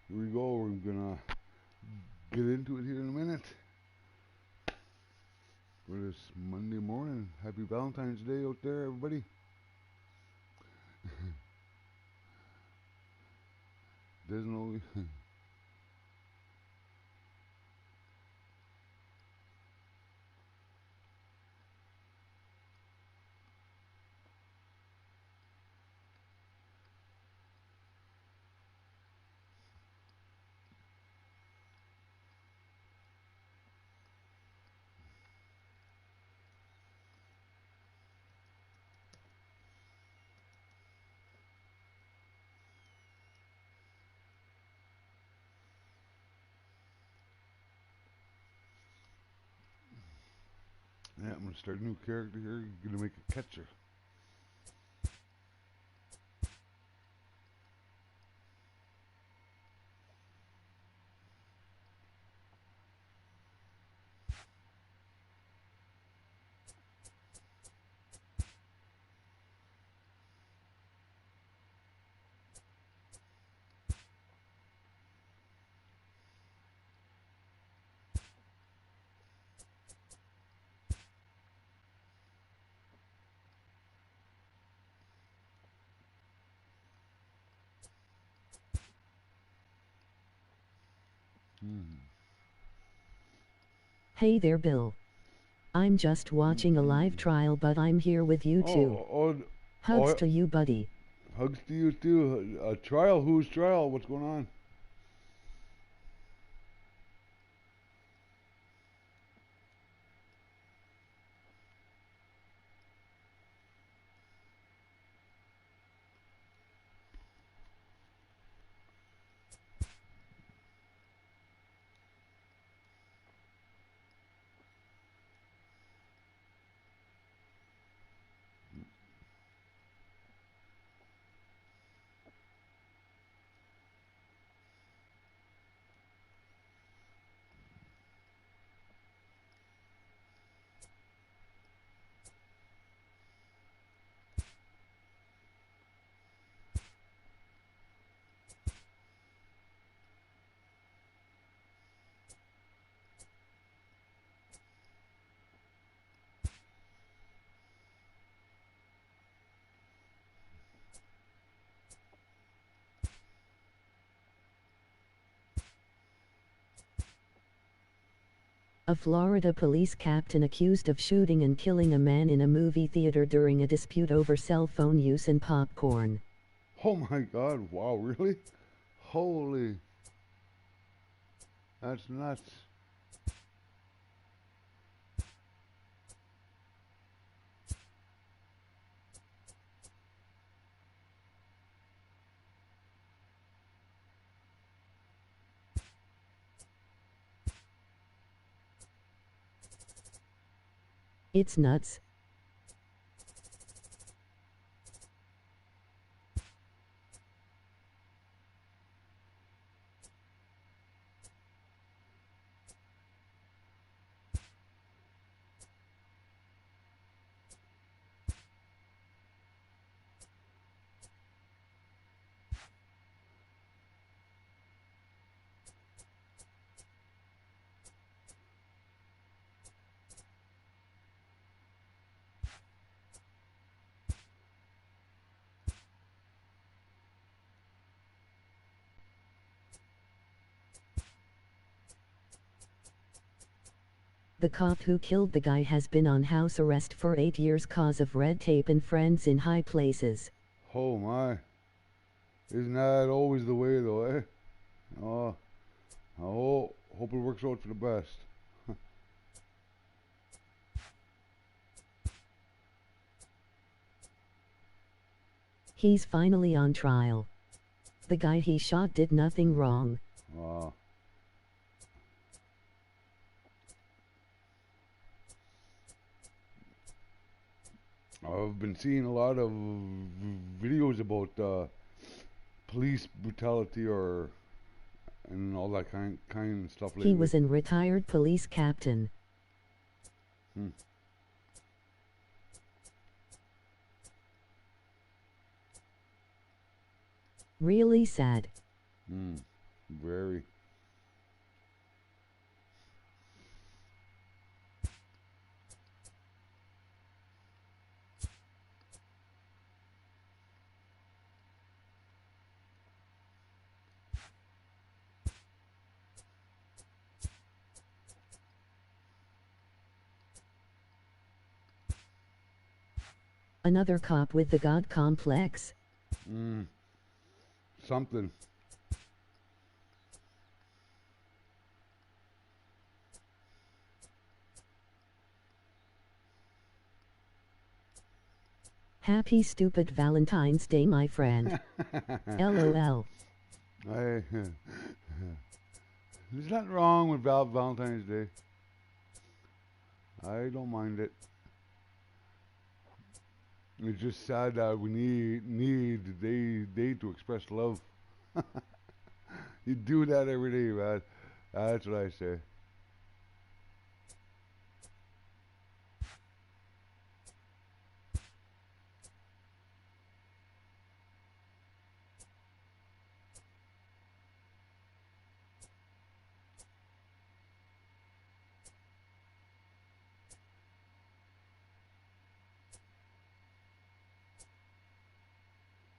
Here we go. We're gonna get into it here in a minute. For this Monday morning. Happy Valentine's Day out there, everybody. Doesn't always. Yeah, I'm gonna start a new character here. Gonna make a catcher. Hey there, Bill. I'm just watching a live trial, but I'm here with you too. Hugs to you, buddy. Hugs to you too. A trial? Whose trial? What's going on? A Florida police captain accused of shooting and killing a man in a movie theater during a dispute over cell phone use and popcorn. Oh my God! Wow, really? Holy! That's nuts. It's nuts. The cop who killed the guy has been on house arrest for 8 years cause of red tape and friends in high places. Oh my! Isn't that always the way though, eh? Oh, I hope it works out for the best. He's finally on trial. The guy he shot did nothing wrong. I've been seeing a lot of videos about police brutality and all that kind of stuff lately. He was a retired police captain. Really sad. Very. Another cop with the God complex. Something. Happy stupid Valentine's Day, my friend. LOL. There's nothing wrong with Valentine's Day. I don't mind it. It's just sad that we need the day to express love. You do that every day, man. That's what I say.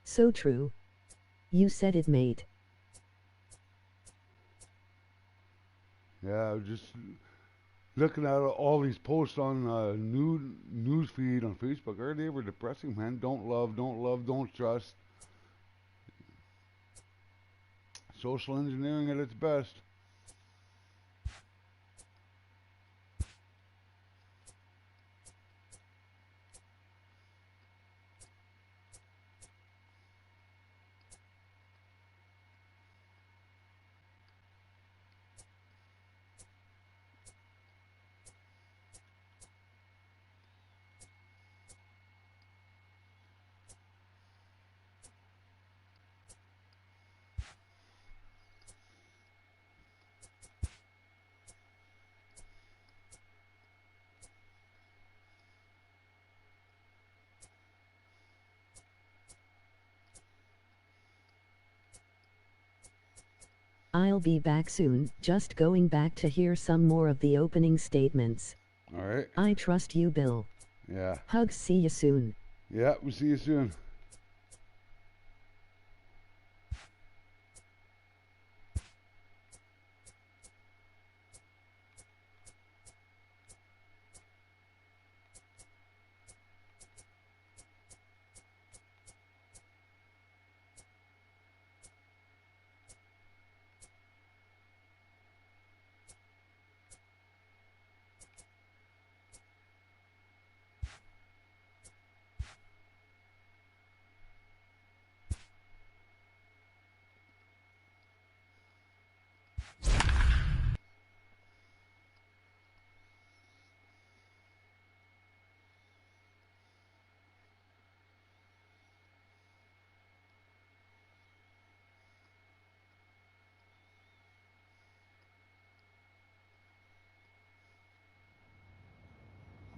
So true. You said it, mate. Yeah, I was just looking at all these posts on news feed on Facebook. Are they ever depressing, man? Don't love, don't trust. Social engineering at its best. I'll be back soon, just going back to hear some more of the opening statements. All right. I trust you, Bill. Yeah. Hugs, see you soon. Yeah, we'll see you soon.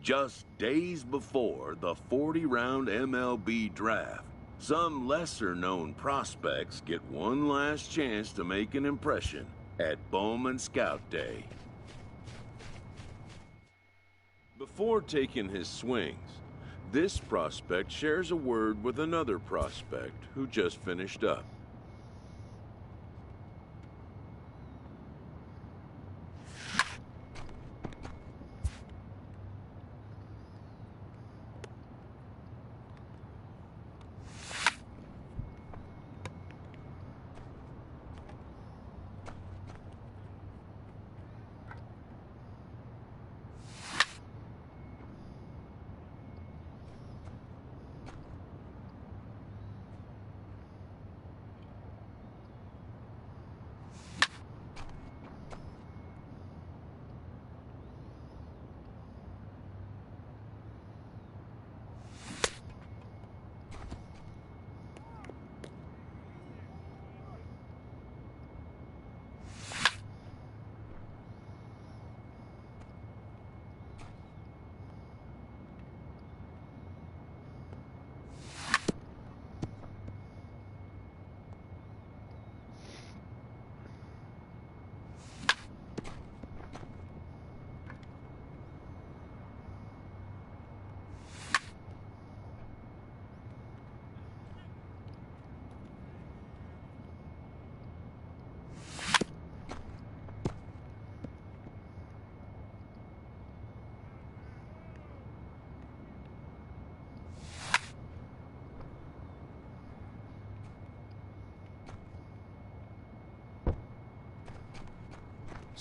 Just days before the 40-round MLB draft, some lesser-known prospects get one last chance to make an impression at Bowman Scout Day. Before taking his swings, this prospect shares a word with another prospect who just finished up.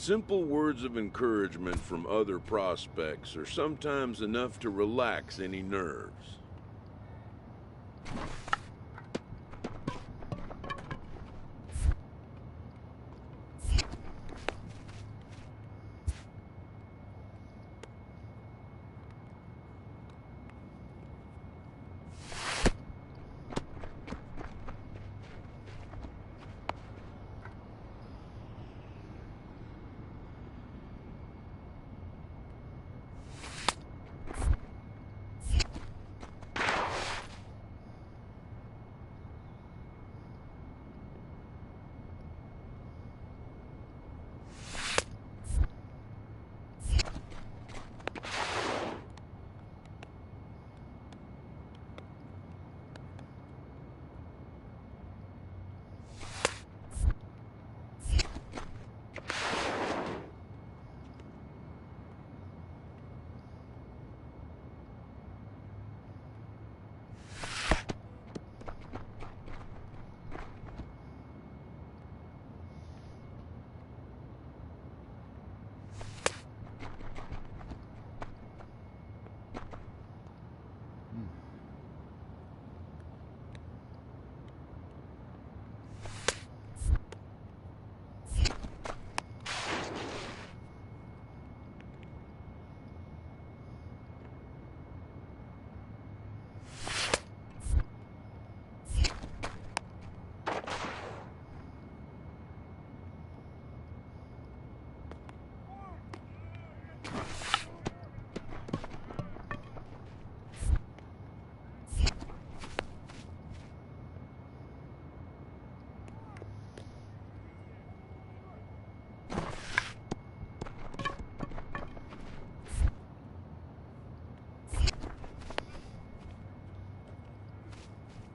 Simple words of encouragement from other prospects are sometimes enough to relax any nerves.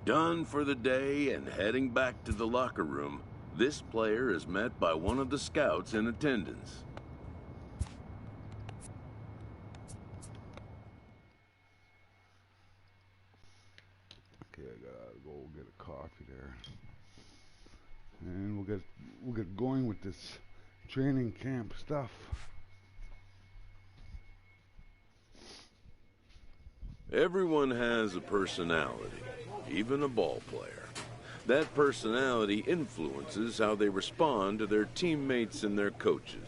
Done for the day and heading back to the locker room, this player is met by one of the scouts in attendance. Okay, I gotta go get a coffee there, and we'll get going with this training camp stuff. Everyone has a personality, even a ball player. That personality influences how they respond to their teammates and their coaches.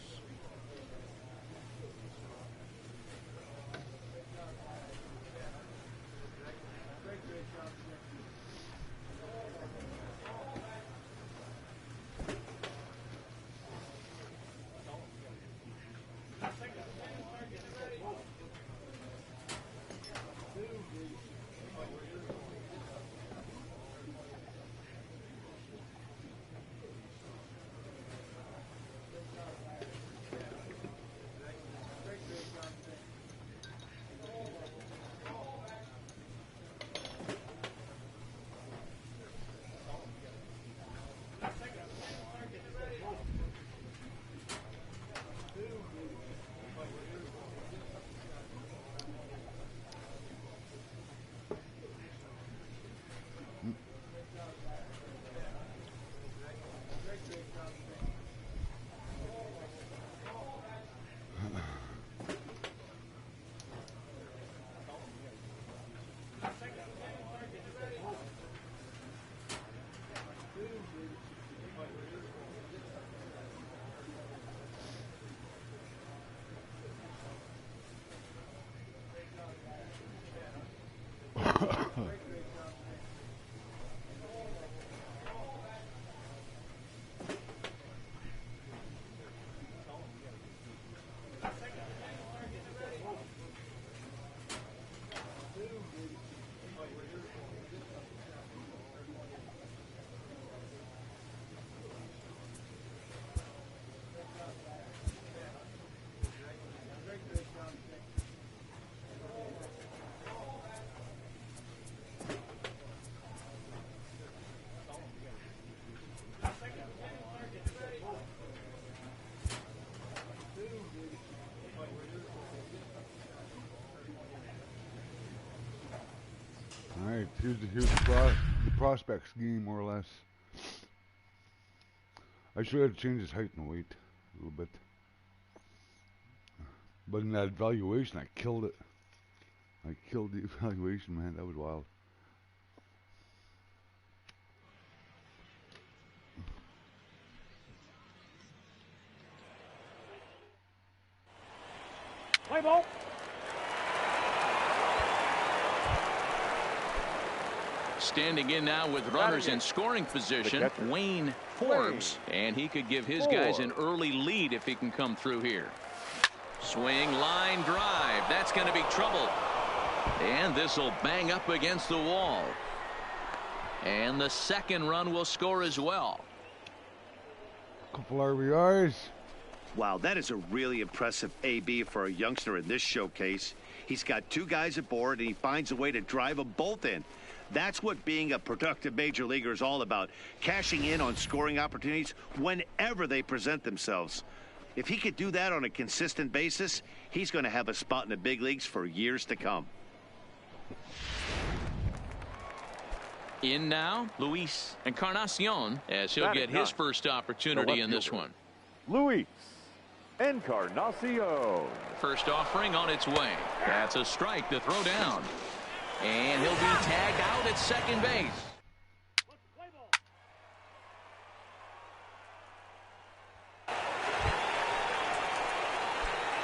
Alright, here's the prospect scheme, more or less. I should have changed his height and weight a little bit. But in that evaluation, I killed it. I killed the evaluation, man. That was wild. Play ball. Standing in now with runners in scoring position, Wayne Forbes. And he could give his guys an early lead if he can come through here. Swing, line drive. That's going to be trouble. And this will bang up against the wall. And the second run will score as well. Couple RBIs. Wow, that is a really impressive AB for a youngster in this showcase. He's got two guys aboard, and he finds a way to drive them both in. That's what being a productive major leaguer is all about, cashing in on scoring opportunities whenever they present themselves. If he could do that on a consistent basis, he's going to have a spot in the big leagues for years to come. In now, Luis Encarnacion, as he'll get his first opportunity in this one. Luis Encarnacion. First offering on its way. That's a strike to throw down. And he'll be tagged out at second base.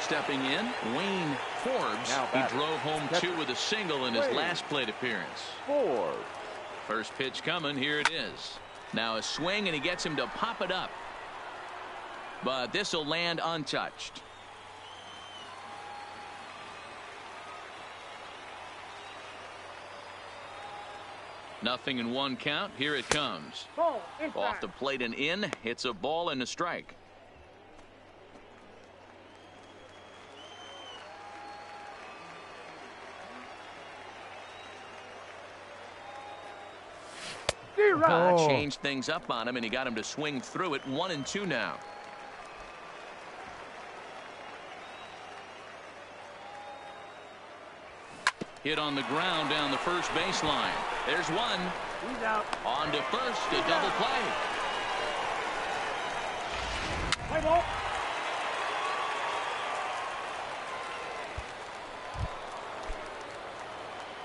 Stepping in, Wayne Forbes. He drove home two with a single in his last plate appearance. First pitch coming. Here it is. Now a swing, and he gets him to pop it up. But this will land untouched. Nothing in one count. Here it comes. Off the plate and in. It's a ball and a strike. Changed things up on him, and he got him to swing through it. 1-2 now. Hit on the ground down the first baseline. There's one. He's out. On to first, a double play. Play ball.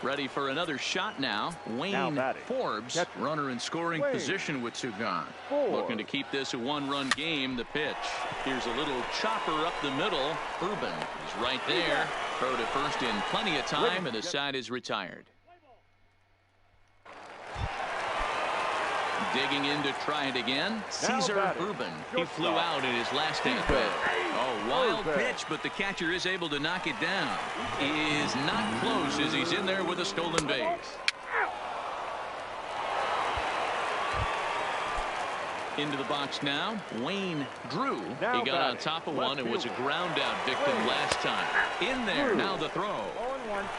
Ready for another shot now. Wayne Forbes, runner in scoring position with two gone. Looking to keep this a one-run game. The pitch. Here's a little chopper up the middle. Urban is right there. Throw to first in plenty of time, and the side is retired. Digging in to try it again. Cesar Urban. He flew out in his last at-bat. Oh, wild pitch, but the catcher is able to knock it down. He is not close as he's in there with a stolen base. Into the box now, Wayne Drew. He got on top of one and was a ground out victim last time. In there, now the throw.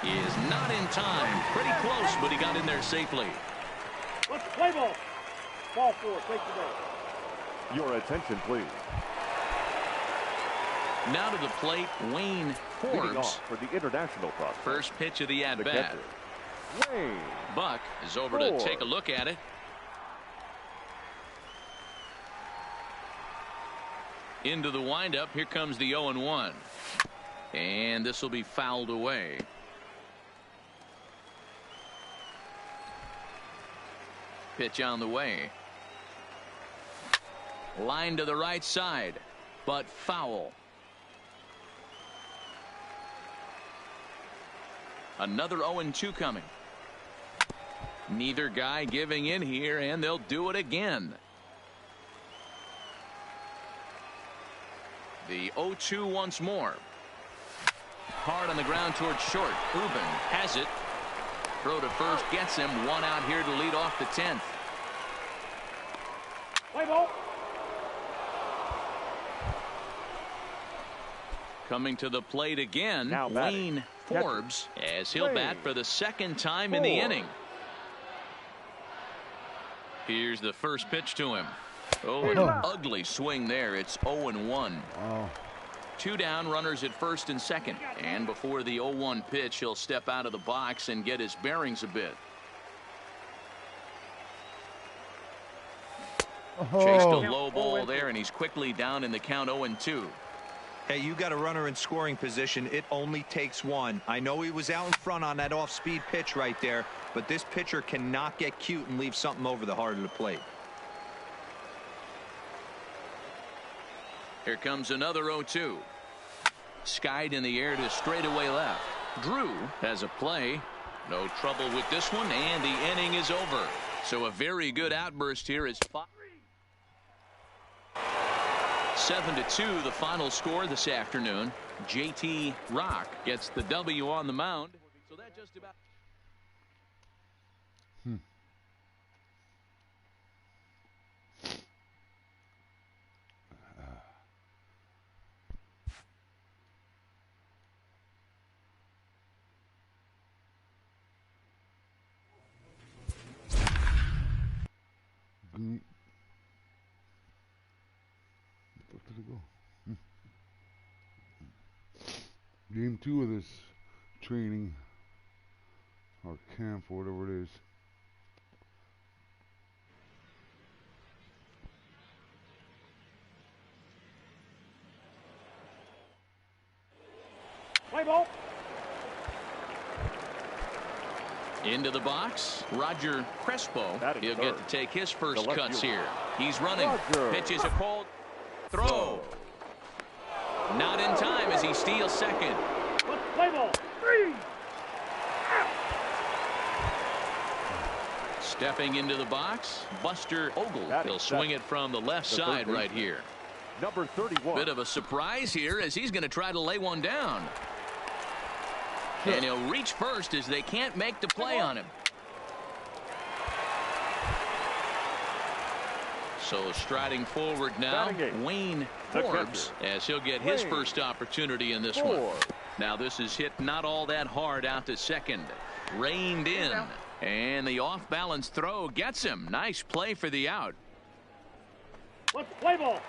He is not in time. Pretty close, but he got in there safely. Let's play ball. Ball four, take the base. Your attention, please. Now to the plate, Wayne Forbes. For the international prospect. First pitch of the at-bat. Buck is over to take a look at it. Into the windup. Here comes the 0-1. And this will be fouled away. Pitch on the way. Line to the right side, but foul. Another 0-2 coming. Neither guy giving in here, and they'll do it again. The 0-2 once more. Hard on the ground towards short. Urban has it. Throw to first gets him. One out here to lead off the 10th. Play ball. Coming to the plate again, Wayne Forbes, as he'll bat for the second time in the inning. Here's the first pitch to him. Oh, an ugly swing there. It's 0-1. Oh. Two down, runners at first and second. And before the 0-1 pitch, he'll step out of the box and get his bearings a bit. Chased a low ball there, and he's quickly down in the count. 0-2. Hey, you got a runner in scoring position. It only takes one. I know he was out in front on that off-speed pitch right there, but this pitcher cannot get cute and leave something over the heart of the plate. Here comes another 0-2. Skied in the air to straightaway left. Drew has a play. No trouble with this one, and the inning is over. So a very good outburst here is 7-2 the final score this afternoon. JT Rock gets the W on the mound. So that just about Where did it go? Game 2 of this training or camp or whatever it is. Play ball. into the box. Roger Crespo. He'll get to take his first cuts here. He's running. Pitches a cold throw. Not in time as he steals second. Play ball. 3. Stepping into the box, Buster Ogle. He'll swing it from the left side right here. Number 31. Bit of a surprise here as he's going to try to lay one down. And he'll reach first as they can't make the play on him. So striding forward now, Wayne Forbes, as he'll get his first opportunity in this one. Now this is hit not all that hard out to second. Reined in. And the off-balance throw gets him. Nice play for the out. Play ball.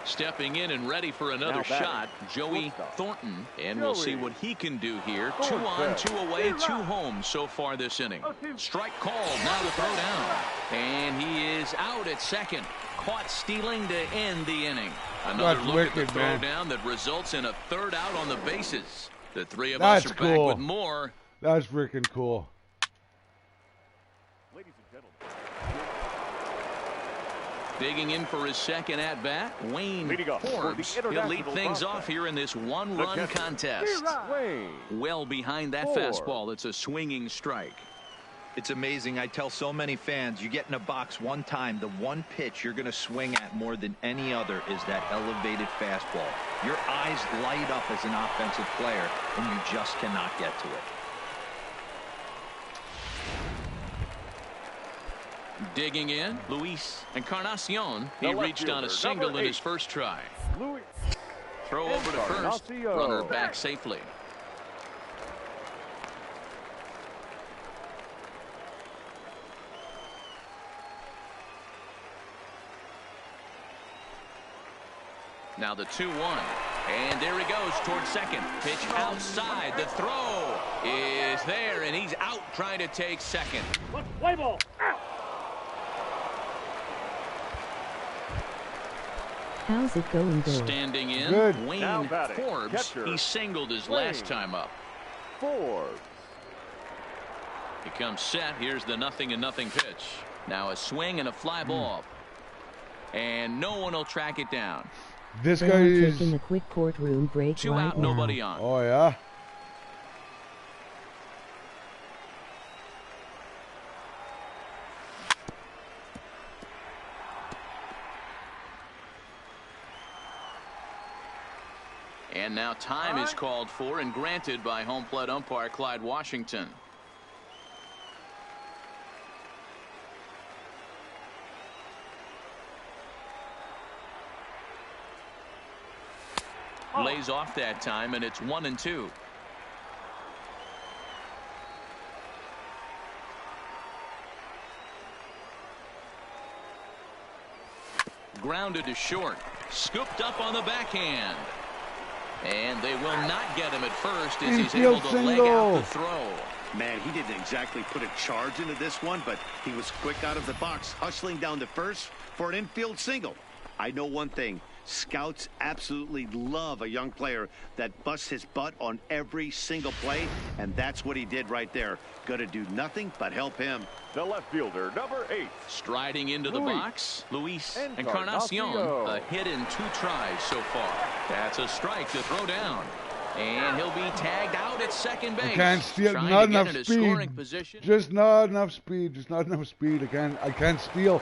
Stepping in and ready for another shot, Joey Thornton. And we'll see what he can do here. 2 on, 2 away, 2 home so far this inning. Strike called, now the throw down. And he is out at second. Caught stealing to end the inning. Another look at the throw down that results in a third out on the bases. The three of us are back with more. That's freaking cool. Ladies and gentlemen. Digging in for his second at-bat, Wayne Forbes. He'll lead things off here in this one-run contest. Well behind that fastball. It's a swinging strike. It's amazing. I tell so many fans, you get in a box one time, the one pitch you're going to swing at more than any other is that elevated fastball. Your eyes light up as an offensive player, and you just cannot get to it. Digging in, Luis Encarnacion. He reached on a single in his first try. Throw over to first. Runner back safely. Now the 2-1. And there he goes towards second. Pitch outside. The throw is there, and he's out trying to take second. Play ball. Out. How's it going there? Standing in, Good. Wayne Forbes. He singled his last time up. Forbes. He comes set. Here's the 0-0 pitch. Now a swing and a fly ball. And no one will track it down. This They guy are is taking a quick courtroom break 2 right out, now. nobody on. Oh yeah. And now time is called for and granted by home plate umpire Clyde Washington. Lays off that time, and it's 1-2. Grounded to short. Scooped up on the backhand. And they will not get him at first as he's able to leg out the throw. Man, he didn't exactly put a charge into this one, but he was quick out of the box, hustling down to first for an infield single. I know one thing. Scouts absolutely love a young player that busts his butt on every single play, and that's what he did right there. Gonna do nothing but help him. The left fielder, number 8. Striding into the box, Luis Encarnacion. A hit in 2 tries so far. That's a strike to throw down. And he'll be tagged out at second base. I can't steal. Not enough speed. Just not enough speed. Just not enough speed. I can't steal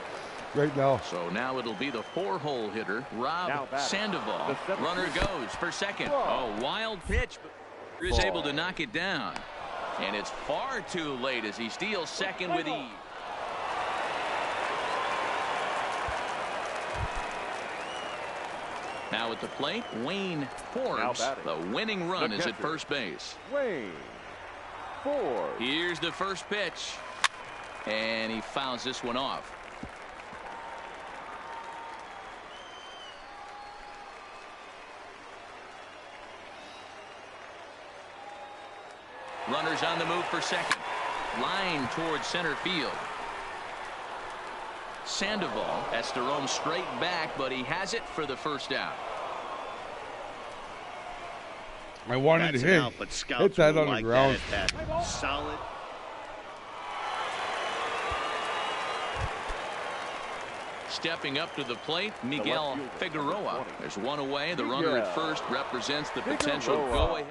right now. So now it'll be the 4-hole hitter, Rob Sandoval. Runner goes for second. Oh, wild pitch, but is able to knock it down. And it's far too late as he steals second with ease. Now at the plate, Wayne Forbes. The winning run is at first base. Wayne Forbes. Here's the first pitch. And he fouls this one off. Runners on the move for second. Line towards center field. Sandoval has to roam straight back, but he has it for the first out. I wanted to hit that on the ground. Solid. Stepping up to the plate, Miguel Figueroa. There's one away. The runner at first represents the potential go-ahead.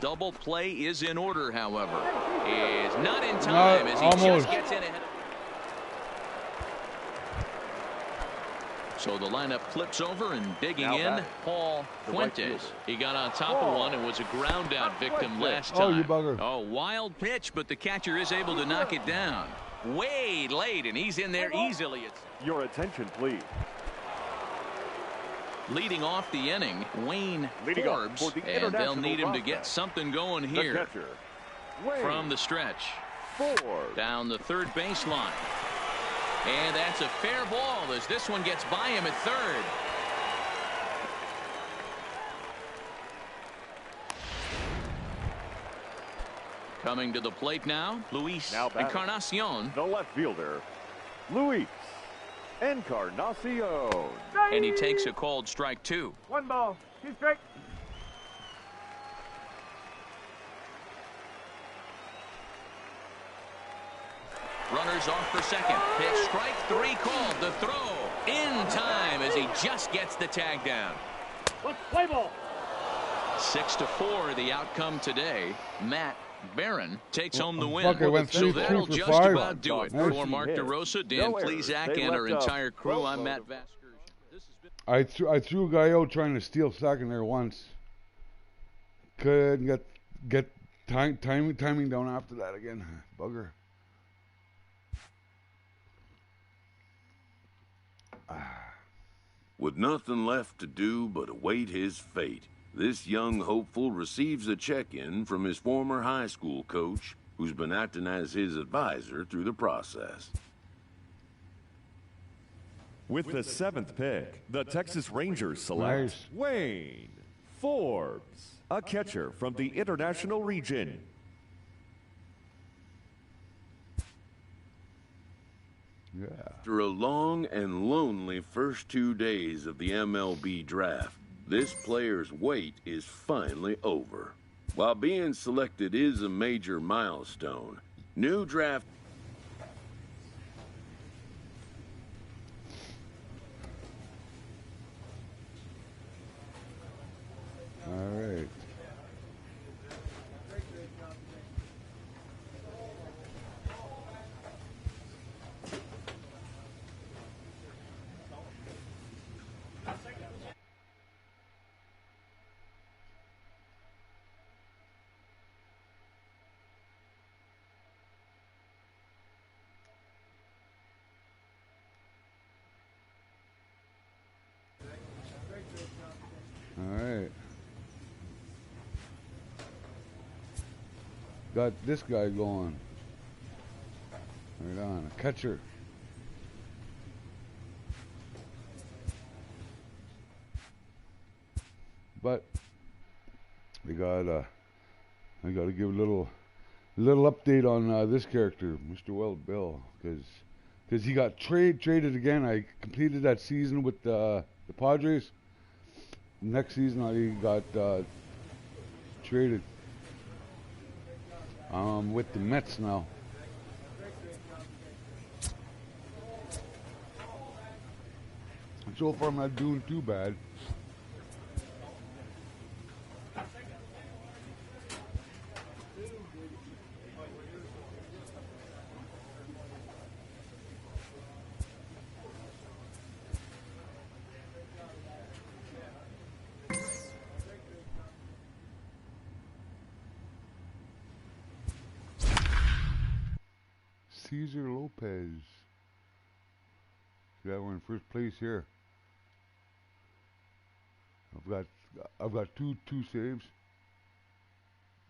Double play is in order, however. Is not in time as he just gets in ahead. So the lineup flips over and digging in, Paul Fuentes. He got on top of one and was a ground out victim last time. Oh, you bugger. Oh, wild pitch, but the catcher is able to knock it down. Way late, and he's in there easily. Your attention, please. Leading off the inning, Wayne Forbes, and they'll need him to get something going here. From the stretch, down the third baseline. And that's a fair ball as this one gets by him at third. Coming to the plate now, Luis Encarnacion. The left fielder, Luis Encarnacion. And he takes a called strike 2. 1 ball, 2 strikes. Runners off for second. Pitch strike 3 called. The throw in time as he just gets the tag down. Play ball. 6-4 the outcome today. Matt Barron takes home the win. So that'll just about do it. For Mark DeRosa, Dan Plesac, and our entire crew, I'm Matt Vasquez. I threw a guy out trying to steal second there once. Couldn't get timing down after that again. Bugger. With nothing left to do but await his fate, this young hopeful receives a check-in from his former high school coach, who's been acting as his advisor through the process. With the 7th pick, the Texas Rangers select Wayne Forbes, a catcher from the International Region. Yeah. After a long and lonely first 2 days of the MLB draft, this player's wait is finally over. While being selected is a major milestone, new draft... All right. Got this guy going. Right on, a catcher. But we got I got to give a little update on this character, Mr. Wild Bill, because because he got traded again. I completed that season with the Padres. Next season I got traded with the Mets now. So far I'm not doing too bad. Cesar Lopez. Yeah, we're in first place here. I've got two saves.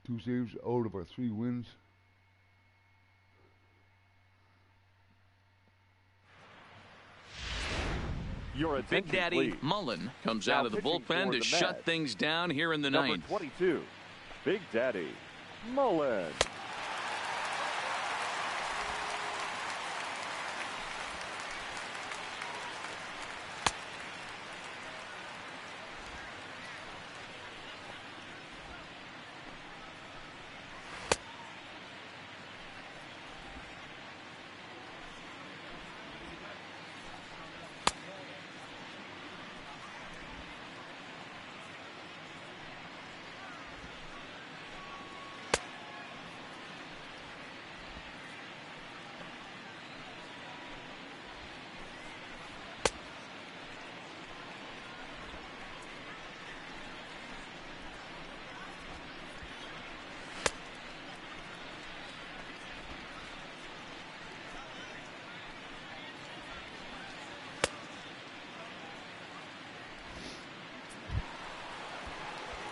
2 saves out of our 3 wins. Your Big Daddy please. Mullen comes Now out of the pitching bullpen for to the shut Mets, things down here in the number ninth. 22, Big Daddy Mullen.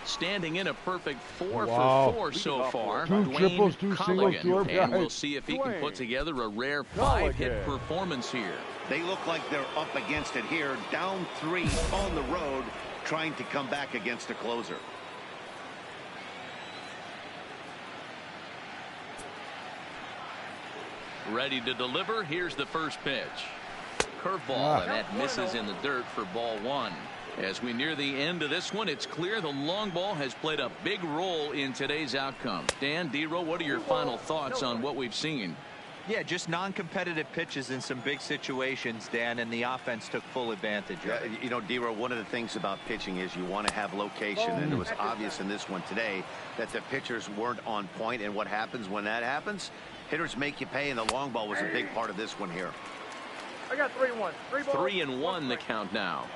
Standing in a perfect 4 Wow. for 4 so far. 2 triples, 2 singles, 2 and we'll RBIs. see if he can put together a rare 5-hit performance here. They look like they're up against it here, down 3 on the road, trying to come back against a closer. Ready to deliver. Here's the first pitch. Curveball, and that misses in the dirt for ball 1. As we near the end of this one, it's clear the long ball has played a big role in today's outcome. Dan, D-Row, what are your final thoughts on what we've seen? Yeah, just non-competitive pitches in some big situations, Dan, and the offense took full advantage of it. You know, D-Row, one of the things about pitching is you want to have location, and it was obvious in this one today that the pitchers weren't on point, and what happens when that happens? Hitters make you pay, and the long ball was a big part of this one here. I got 3-1. 3-1 the count now.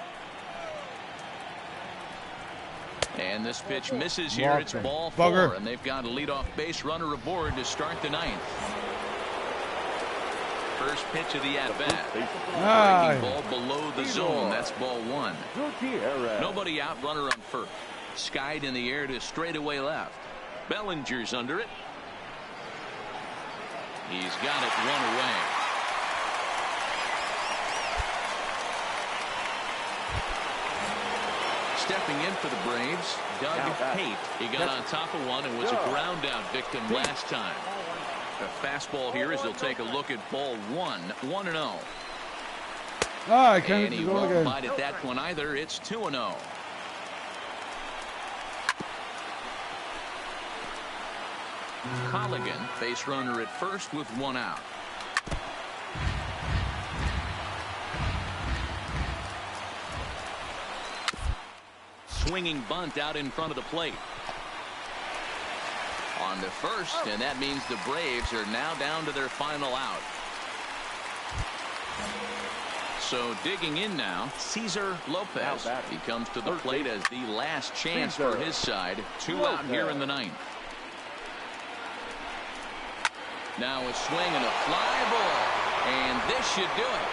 And this pitch misses here. It's ball 4, and they've got a leadoff base runner aboard to start the 9th. First pitch of the at-bat. Breaking ball below the zone. That's ball 1. Nobody out, runner on first. Skied in the air to straightaway left. Bellinger's under it. He's got it 1 away. Stepping in for the Braves, Doug Haight. He got on top of one and was a ground out victim last time. The fastball here as they'll take a look at ball 1, 1-0. And he won't bite at that one either. It's 2-0. Colligan, base runner at first with 1 out. Swinging bunt out in front of the plate. On to first, and that means the Braves are now down to their final out. So digging in now, Cesar Lopez. He comes to the plate as the last chance for his side. 2 out here in the 9th. Now a swing and a fly ball, and this should do it.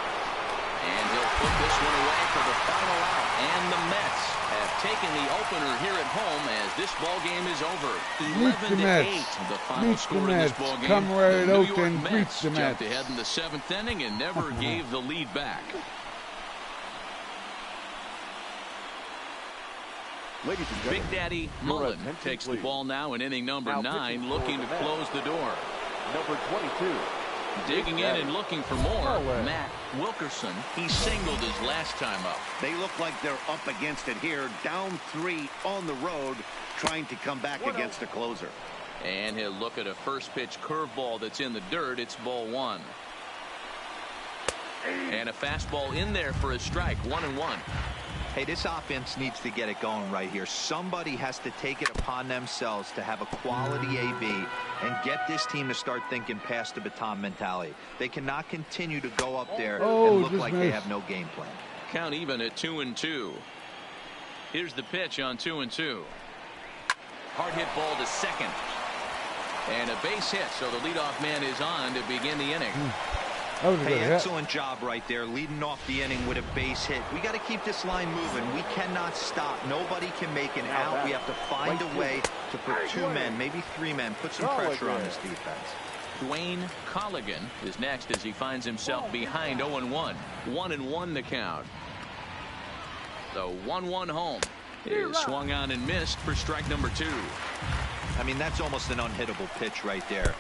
And he'll put this one away for the final out. And the Mets have taken the opener here at home as this ball game is over. 11-8, the final score in this ball game. Come right the out New York and beat Mets the Mets. jumped ahead in the 7th inning and never gave the lead back. Big Daddy Mullen takes the ball now in inning number 9, looking to close the door. Number 22, Digging in and looking for more. Matt Wilkerson. He singled his last time up. They look like they're up against it here. Down 3 on the road, trying to come back against a closer. And he'll look at a first pitch curveball that's in the dirt. It's ball 1. And a fastball in there for a strike. 1-1. Hey, this offense needs to get it going right here. Somebody has to take it upon themselves to have a quality AB and get this team to start thinking past the baton mentality. They cannot continue to go up there and look like they have no game plan. Count even at 2-2. Here's the pitch on 2-2. Hard hit ball to second. And a base hit, so the leadoff man is on to begin the inning. Hey, excellent job right there, leading off the inning with a base hit. We got to keep this line moving. We cannot stop. Nobody can make an out. We have to find a way to put 2 men, maybe 3 men, put some pressure on this defense. Dwayne Colligan is next as he finds himself behind 0-1. 1-1 the count. The 1-1 home is swung on and missed for strike number 2. I mean, that's almost an unhittable pitch right there.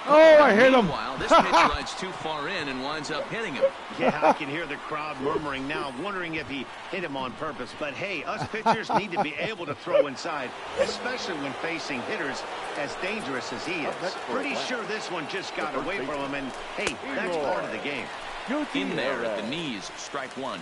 Oh, I hit him. Meanwhile, this pitch rides too far in and winds up hitting him. Yeah, I can hear the crowd murmuring now, wondering if he hit him on purpose. But hey, us pitchers need to be able to throw inside, especially when facing hitters as dangerous as he is. Pretty sure this one just got away from him, and hey, that's part of the game. In there at the knees, strike 1.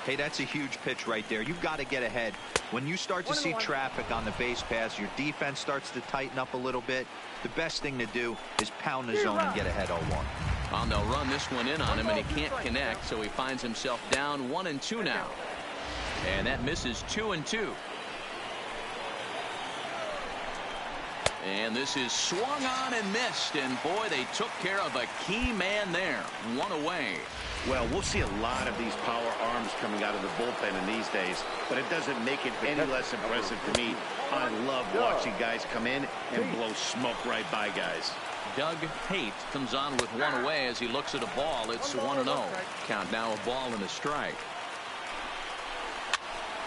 Hey, that's a huge pitch right there. You've got to get ahead. When you start to see traffic on the base pass, your defense starts to tighten up a little bit. The best thing to do is pound the zone and get ahead 0-1. Well, they'll run this one in on him, and he can't connect, so he finds himself down 1-2 now. And that misses 2-2. And this is swung on and missed, and boy, they took care of a key man there. 1 away. Well, we'll see a lot of these power arms coming out of the bullpen in these days, but it doesn't make it any less impressive to me. I love watching guys come in and blow smoke right by guys. Doug Haight comes on with 1 away as he looks at a ball. It's 1-0. Count now, a ball and a strike.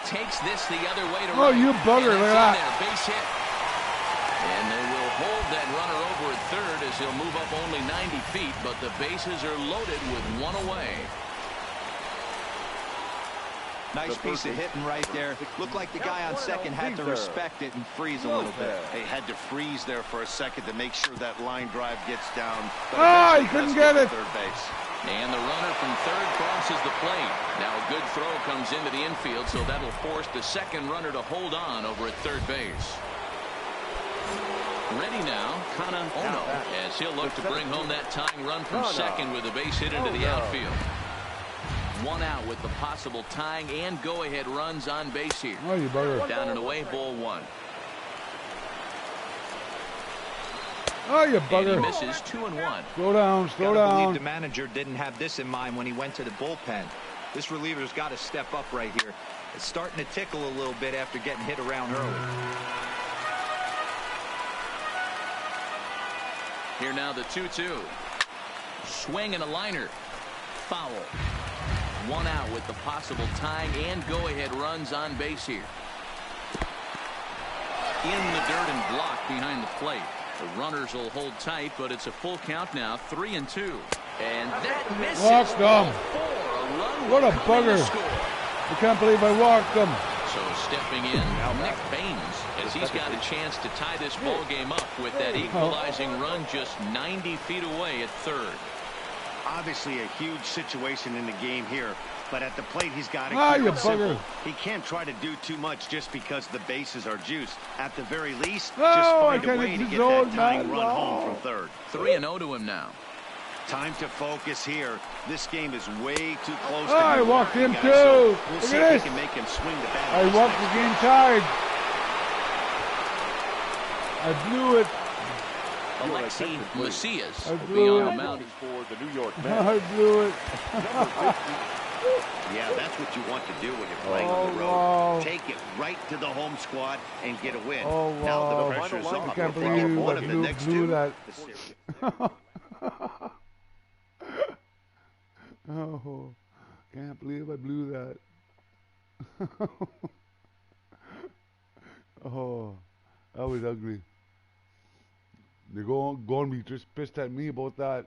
Takes this the other way to right. Oh, you bugger, look at that. Base hit. And they will hold that runner over at third as he'll move up only 90 feet, but the bases are loaded with 1 away. Nice piece of hitting right there. Looked like the guy on second had to respect it and freeze a little bit. He had to freeze there for a second to make sure that line drive gets down. Oh, he couldn't get it. Third base. And the runner from third crosses the plate. Now a good throw comes into the infield, so that'll force the second runner to hold on over at third base. Ready now, Kana Ono, as he'll look to bring home that tying run from second with a base hit into the outfield. 1 out with the possible tying and go-ahead runs on base here. Oh, you bugger. Down and away, ball 1. Oh, you bugger. And he misses 2-1. Slow down, slow Gotta down. believe the manager didn't have this in mind when he went to the bullpen. This reliever's got to step up right here. It's starting to tickle a little bit after getting hit around early. Here now the 2-2. Swing and a liner. Foul. 1 out with the possible tying and go-ahead runs on base here. In the dirt and blocked behind the plate. The runners will hold tight, but it's a full count now, 3-2. And that misses. Walked them. What a bugger. I can't believe I walked them. So stepping in, Nick Baines, as he's got a chance to tie this ball game up with that equalizing run just 90 feet away at third. Obviously a huge situation in the game here, but at the plate he's got to Ah, keep you it simple. bugger. He can't try to do too much just because the bases are juiced. At the very least, Oh, just I find a can't way to hit get the zone, that tying man. run Wow. home from third. 3-0 to him now. Time to focus here. This game is way too close. Oh, I to walked him guys, too. so Look we'll at see this. if he can make him swing the bat. I walked the game tied. I blew it. Alexi Macias I will be blew on it. the mound. For the New York I blew it. Yeah, that's what you want to do when you're playing on the road. wow. Take it right to the home squad and get a win. Oh, Now wow. the pressure's I off. can't If they get believe one I of the blew, next blew two, that. the series- Oh, can't believe I blew that. Oh, that was ugly. They're going to be just pissed at me about that.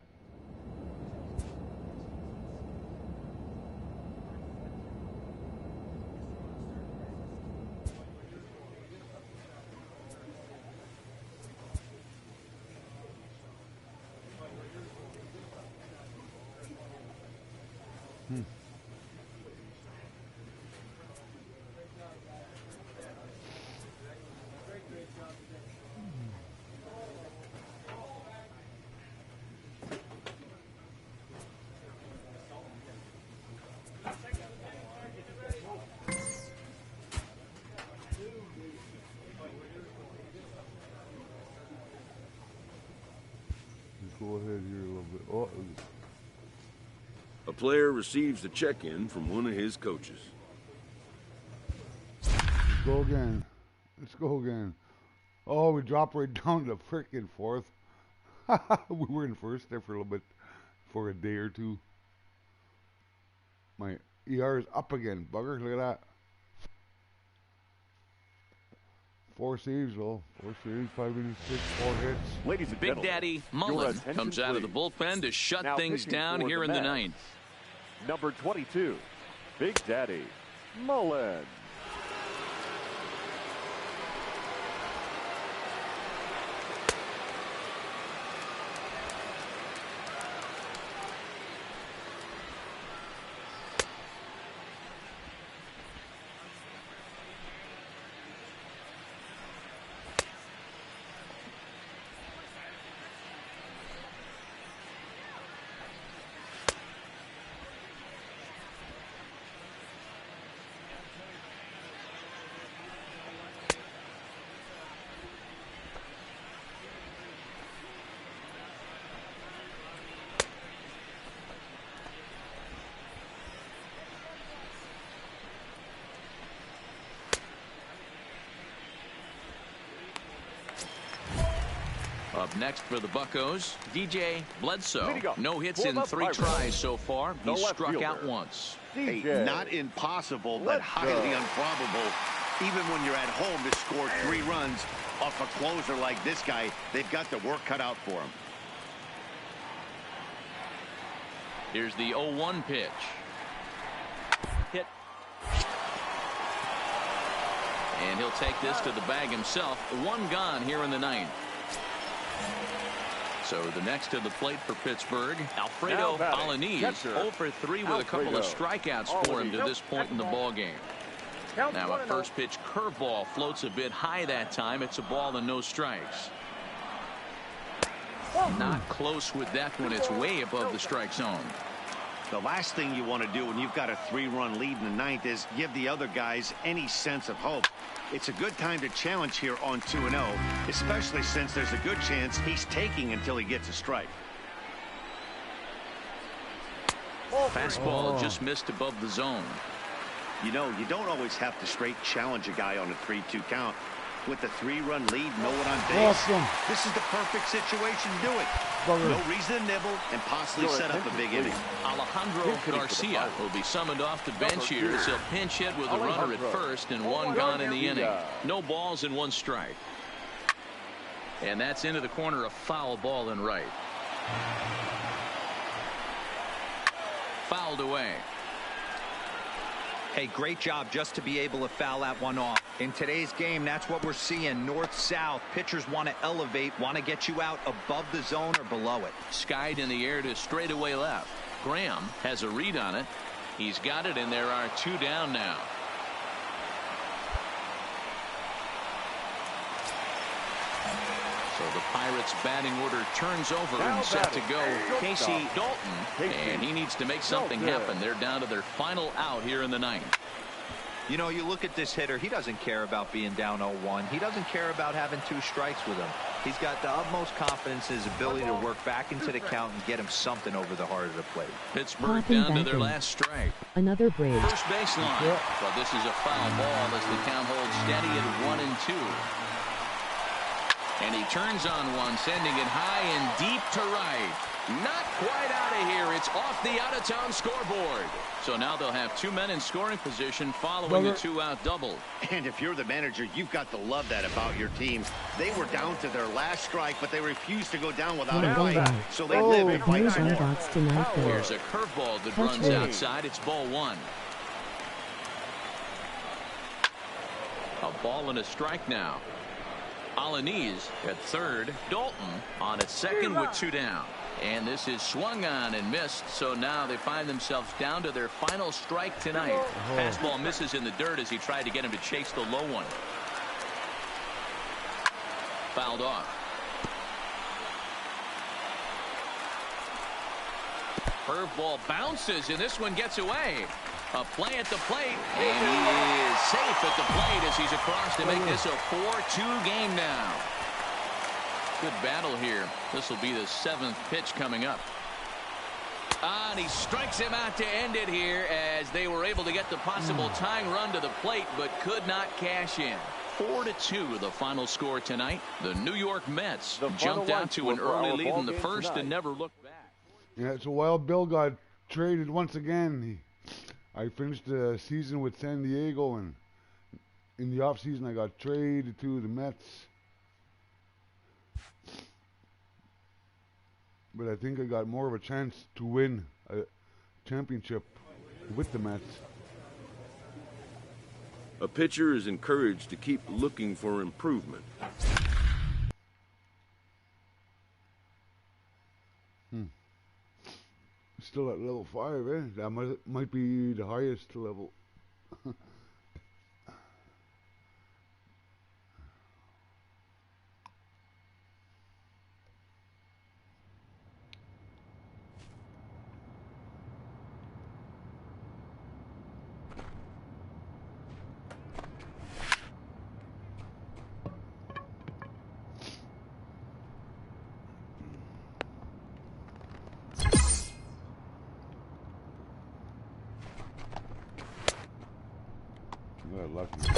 Go ahead here a little bit. Oh. A player receives a check-in from one of his coaches. Let's go again. Let's go again. Oh, we dropped right down to frickin' fourth. We were in first there for a little bit, for a day or two. My ER is up again, bugger. Look at that. 4 saves, though. 4 saves, 5 innings, 6, 4 hits. Ladies and Big gentlemen, Daddy Mullen comes out of the bullpen to shut things down here in the ninth. Number 22, Big Daddy Mullen. Up next for the Buccos, DJ Bledsoe. No hits in 3 tries so far. He's struck out once. Hey, not impossible, but highly improbable. Even when you're at home to score 3 runs off a closer like this guy, they've got the work cut out for him. Here's the 0-1 pitch. Hit. And he'll take this to the bag himself. 1 gone here in the ninth. So the next to the plate for Pittsburgh, Alfredo Alanis, 0 for 3 with a couple of strikeouts for him to this point in the ballgame. Now a first pitch curveball floats a bit high that time. It's a ball and no strikes. Not close with that one. It's way above the strike zone. The last thing you want to do when you've got a 3-run lead in the ninth is give the other guys any sense of hope. It's a good time to challenge here on 2-0, especially since there's a good chance he's taking until he gets a strike. Fastball just missed above the zone. You know, you don't always have to straight challenge a guy on a 3-2 count. With the 3-run lead, no one on base. Awesome. This is the perfect situation to do it. No reason to nibble and possibly set up a big inning. Alejandro Garcia will be summoned off the bench here as he'll pinch hit with a runner at first and 1 gone in the inning. No balls and 1 strike. And that's into the corner, a foul ball and right. Fouled away. Hey, great job just to be able to foul that one off. In today's game, that's what we're seeing. North-south. Pitchers want to elevate, want to get you out above the zone or below it. Skied in the air to straightaway left. Graham has a read on it. He's got it, and there are 2 down now. So the Pirates batting order turns over and set to go. Casey Dalton, and he needs to make something happen. They're down to their final out here in the ninth. You know, you look at this hitter, he doesn't care about being down 0-1. He doesn't care about having 2 strikes with him. He's got the utmost confidence in his ability to work back into the count and get him something over the heart of the plate. Pittsburgh down to their last strike. Another break. First baseline. But this is a foul ball as the count holds steady at 1-2. And he turns on one, sending it high and deep to right. Not quite out of here. It's off the out-of-town scoreboard. So now they'll have 2 men in scoring position following a 2-out double. And if you're the manager, you've got to love that about your team. They were down to their last strike, but they refused to go down without a fight. So they live and fight some more. Here's a curveball that runs outside. It's ball 1. A ball and a strike now. Alanis at third. Dalton on at second with 2 down. And this is swung on and missed, so now they find themselves down to their final strike tonight. Fastball misses in the dirt as he tried to get him to chase the low one. Fouled off. Curveball bounces, and this one gets away. A play at the plate, and he is safe at the plate as he's across to make this a 4-2 game now. Good battle here. This will be the 7th pitch coming up. And he strikes him out to end it here as they were able to get the possible tying run to the plate but could not cash in. 4-2 the final score tonight. The New York Mets jumped out to an early lead in the first and never looked back. Yeah, so while Bill got traded once again, I finished the season with San Diego, and in the offseason I got traded to the Mets. But I think I got more of a chance to win a championship with the Mets. A pitcher is encouraged to keep looking for improvement. Still at level 5, eh? That might be the highest level. Lucky.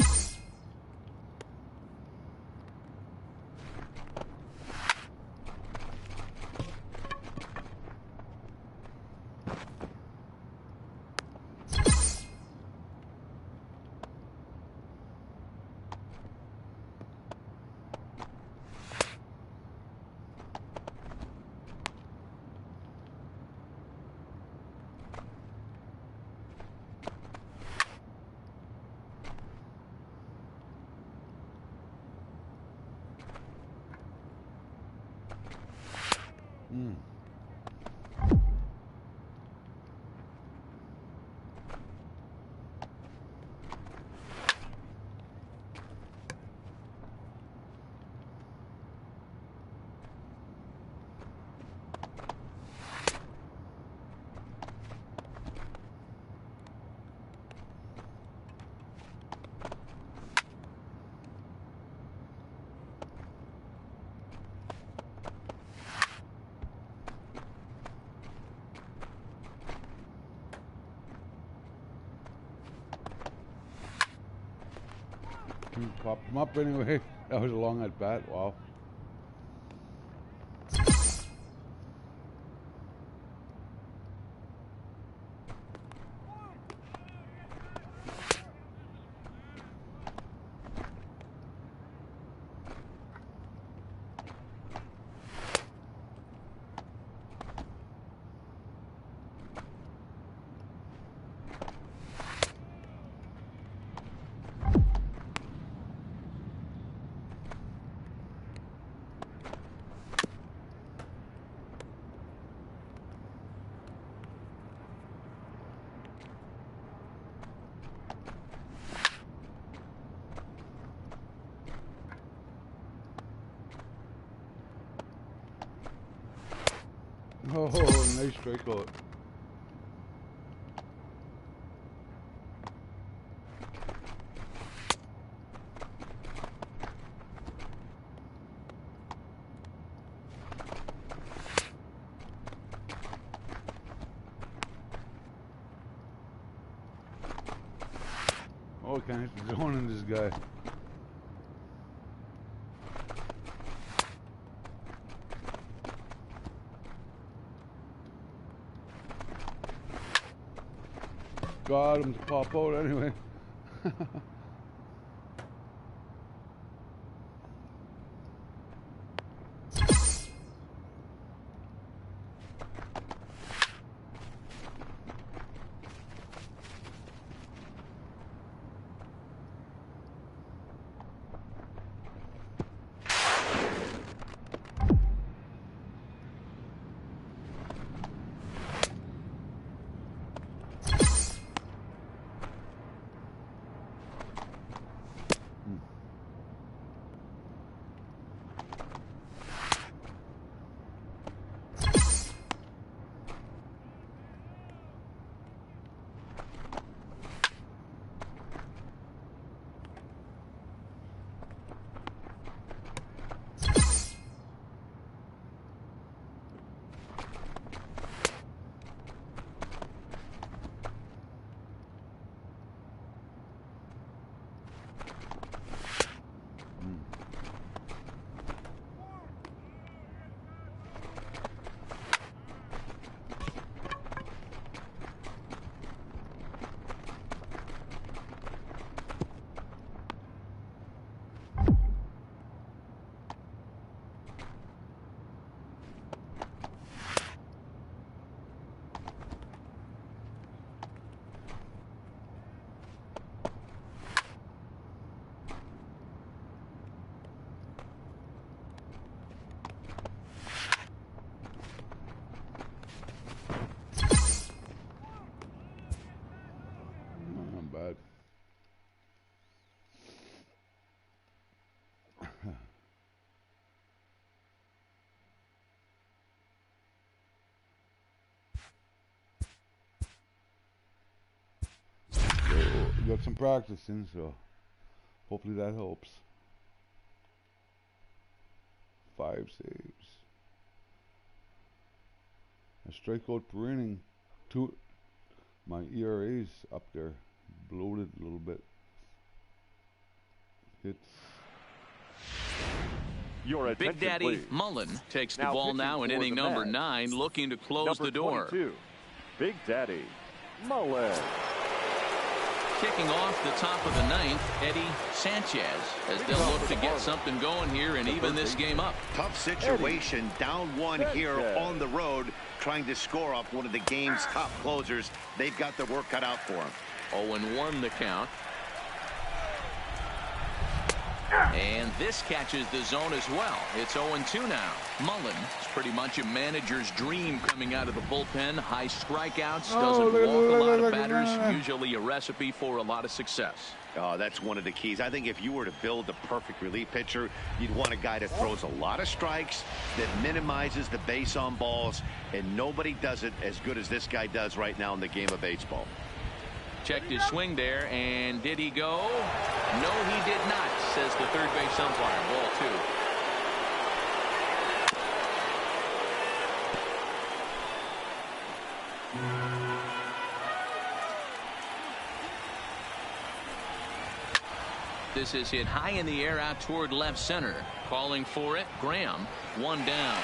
Popped him up anyway. That was a long at bat. Wow. Oh, nice strikeout. Oh, can't hit the zone in this guy. Got him to pop out anyway. got some practice in, so hopefully that helps. 5 saves. A strikeout per inning. My ERA's up there, bloated a little bit. Hits. Your Big Daddy please. Mullen takes the ball now in inning number 9, looking to close the door. 22, Big Daddy Mullen. Kicking off the top of the 9th, Eddie Sanchez, as they'll look to get something going here and even this game up. Tough situation, down 1 here on the road, trying to score off one of the game's top closers. They've got their work cut out for them. 0-1 the count. And this catches the zone as well. It's 0-2 now. Mullen is pretty much a manager's dream coming out of the bullpen. High strikeouts, doesn't walk a lot of batters. Usually a recipe for a lot of success. Oh, that's one of the keys. I think if you were to build a perfect relief pitcher, you'd want a guy that throws a lot of strikes, that minimizes the base on balls, and nobody does it as good as this guy does right now in the game of baseball. Checked his swing there, and did he go? No, he did not, says the third base umpire. Ball 2. This is hit high in the air out toward left center. Calling for it, Graham. 1 down.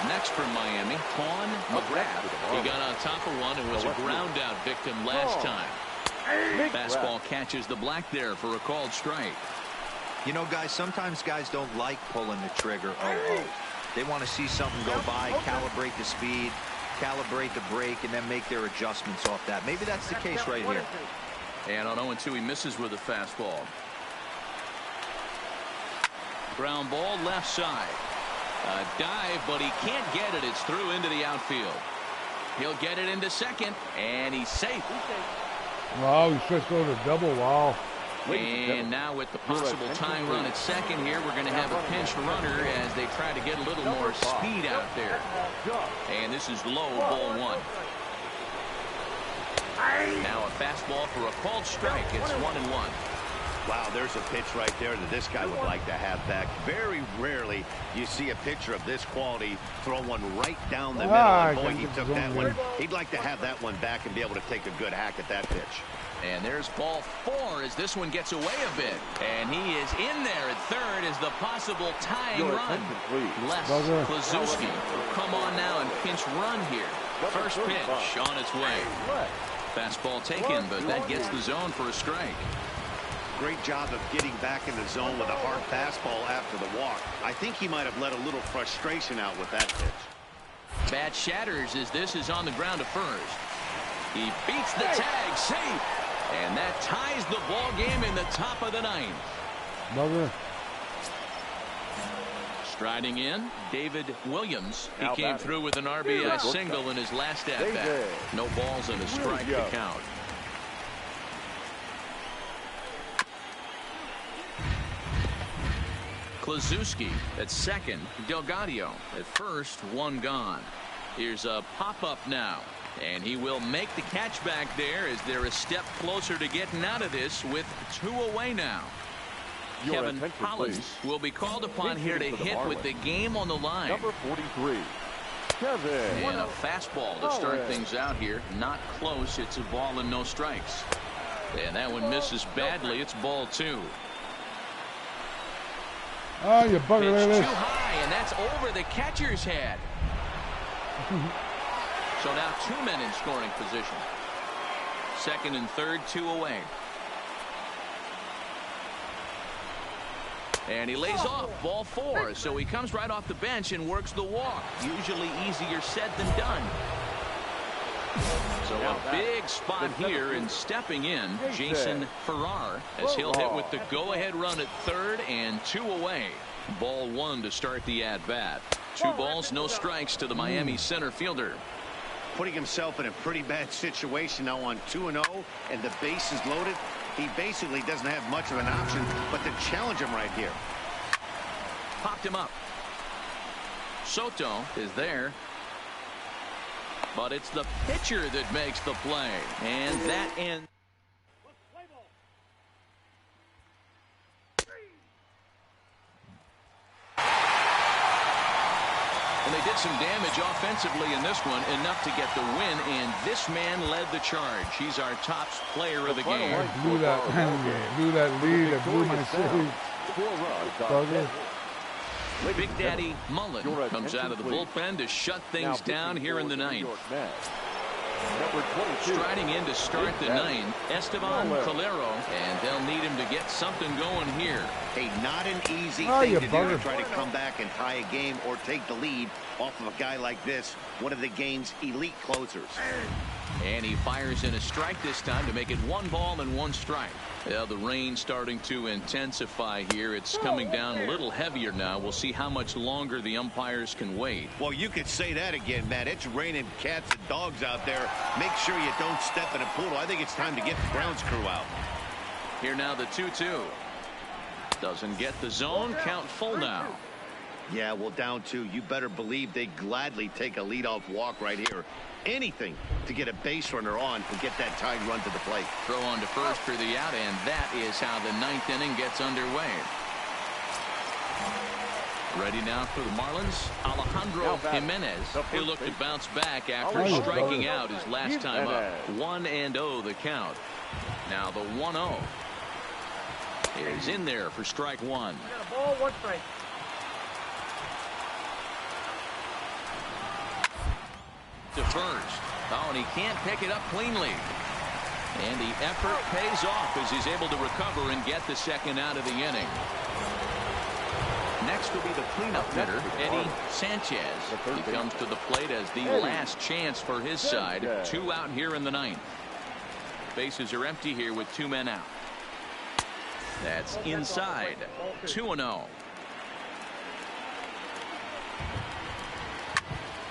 Next from Miami, Juan McGrath. He got on top of one and was a ground out victim last time. Fastball catches the black there for a called strike. You know, guys, sometimes guys don't like pulling the trigger. They want to see something go by, calibrate the speed, calibrate the brake, and then make their adjustments off that. Maybe that's the case right here. And on 0-2, he misses with a fastball. Ground ball left side. A dive, but he can't get it. It's through into the outfield. He'll get it into second, and he's safe. Wow, he stretched over the double. Wow. And now with the possible tying run at second here, we're going to have a pinch runner as they try to get a little more speed out there. And this is low, ball 1. Now a fastball for a called strike. It's 1-1. Wow, there's a pitch right there that this guy would like to have back. Very rarely you see a pitcher of this quality throw one right down the middle. And boy, he took that one. He'd like to have that one back and be able to take a good hack at that pitch. And there's ball 4 as this one gets away a bit. And he is in there at third as the possible tying run. Les Klazuski will come on now and pinch run here. First pitch on its way. Fastball taken, but that gets the zone for a strike. Great job of getting back in the zone with a hard fastball after the walk. I think he might have let a little frustration out with that pitch. Bat shatters as this is on the ground to first. He beats the tag, safe. And that ties the ball game in the top of the 9th. Striding in, David Williams. He came through with an RBI single in his last at-bat. No balls and a strike to count. Klazuski at second. Delgadio at first. 1 gone. Here's a pop-up now. And he will make the catch back there as they're a step closer to getting out of this with 2 away now. Kevin Collins will be called upon here to hit with the game on the line. Number 43, Kevin. And a fastball to start things out here. Not close. It's a ball and no strikes. And that one misses badly. It's ball 2. Oh, you bugger. It's too high, and that's over the catcher's head. So now 2 men in scoring position. Second and third, 2 away. And he lays off, ball 4. So he comes right off the bench and works the walk. Usually easier said than done. So a big spot here, and stepping in, Jason Farrar, as he'll hit with the go-ahead run at third and 2 away. Ball 1 to start the at-bat. 2 balls, no strikes to the Miami center fielder. Putting himself in a pretty bad situation now on 2-0, and the base is loaded. He basically doesn't have much of an option but to challenge him right here. Popped him up. Soto is there. But it's the pitcher that makes the play. And that ends. And they did some damage offensively in this one, enough to get the win, and this man led the charge. He's our top player of the game. Blew that lead. It blew my save. Big Daddy Mullen comes out of the bullpen to shut things down here in the ninth. Striding in to start the ninth, Esteban Calero, and they'll need him to get something going here. Hey, not an easy thing to do to try to come back and tie a game or take the lead off of a guy like this, one of the game's elite closers. And he fires in a strike this time to make it 1 ball and 1 strike. Yeah, the rain's starting to intensify here. It's coming down a little heavier now. We'll see how much longer the umpires can wait. Well, you could say that again, Matt. It's raining cats and dogs out there. Make sure you don't step in a poodle. I think it's time to get the grounds crew out. Here now the 2-2. Doesn't get the zone. Count full now. Yeah, well, down 2. You better believe they gladly take a leadoff walk right here. Anything to get a base runner on and get that tying run to the plate. Throw on to first for the out, and that is how the 9th inning gets underway. Ready now for the Marlins, Alejandro Jimenez. He'll look to bounce back after striking out his last time up. 1-0 the count. Now the 1-0 is in there for strike 1. Got a ball, 1 strike. To first. Oh, and he can't pick it up cleanly. And the effort pays off as he's able to recover and get the second out of the inning. Next will be the cleanup hitter, Eddie Sanchez. He comes to the plate as the last chance for his side. 2 out here in the 9th. Bases are empty here with 2 men out. That's inside. 2-0.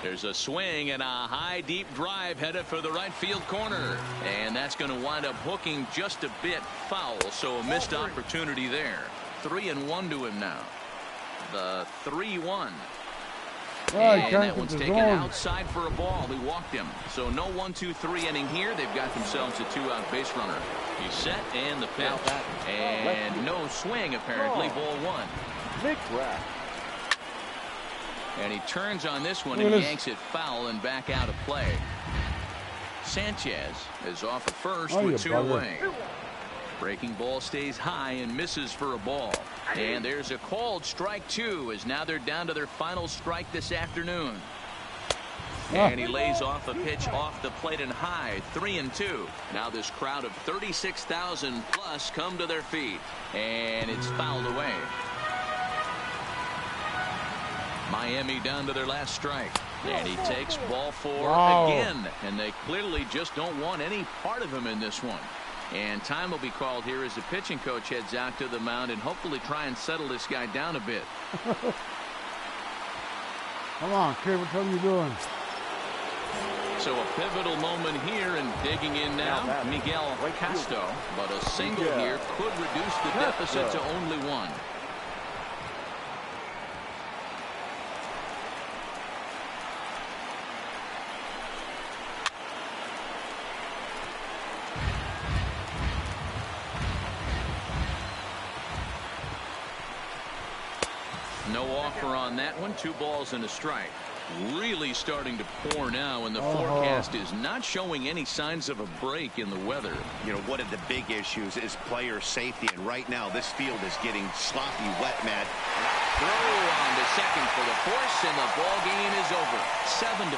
There's a swing and a high deep drive headed for the right field corner, and that's going to wind up hooking just a bit foul, so a missed opportunity there. 3-1 to him now. The 3-1. And that one's taken outside for a ball. He walked him. So no 1-2-3 inning here. They've got themselves a 2-out base runner. He's set and the pitch. And no swing apparently. Ball 1. Big grab. And he turns on this one and yanks it foul and back out of play. Sanchez is off at first with 2 away. Breaking ball stays high and misses for a ball. And there's a called strike 2 as now they're down to their final strike this afternoon. And he lays off a pitch off the plate and high. 3-2. Now this crowd of 36,000 plus come to their feet. And it's fouled away. Miami down to their last strike. And he takes ball 4 again. And they clearly just don't want any part of him in this one. And time will be called here as the pitching coach heads out to the mound and hopefully try and settle this guy down a bit. Come on, kid, what are you doing? So a pivotal moment here and digging in now, Miguel Castro. But a single here could reduce the deficit to only 1. No offer on that one. 2 balls and a strike. Really starting to pour now, and the forecast is not showing any signs of a break in the weather. You know, one of the big issues is player safety, and right now this field is getting sloppy wet, Matt. Throw on to second for the force, and the ball game is over. 7-5.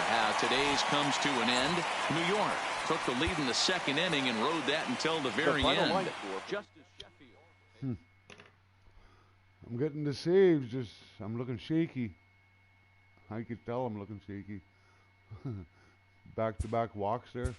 How today's comes to an end. New York took the lead in the 2nd inning and rode that until the very end. I'm getting the saves, just I'm looking shaky. I could tell I'm looking shaky. Back-to-back walks there.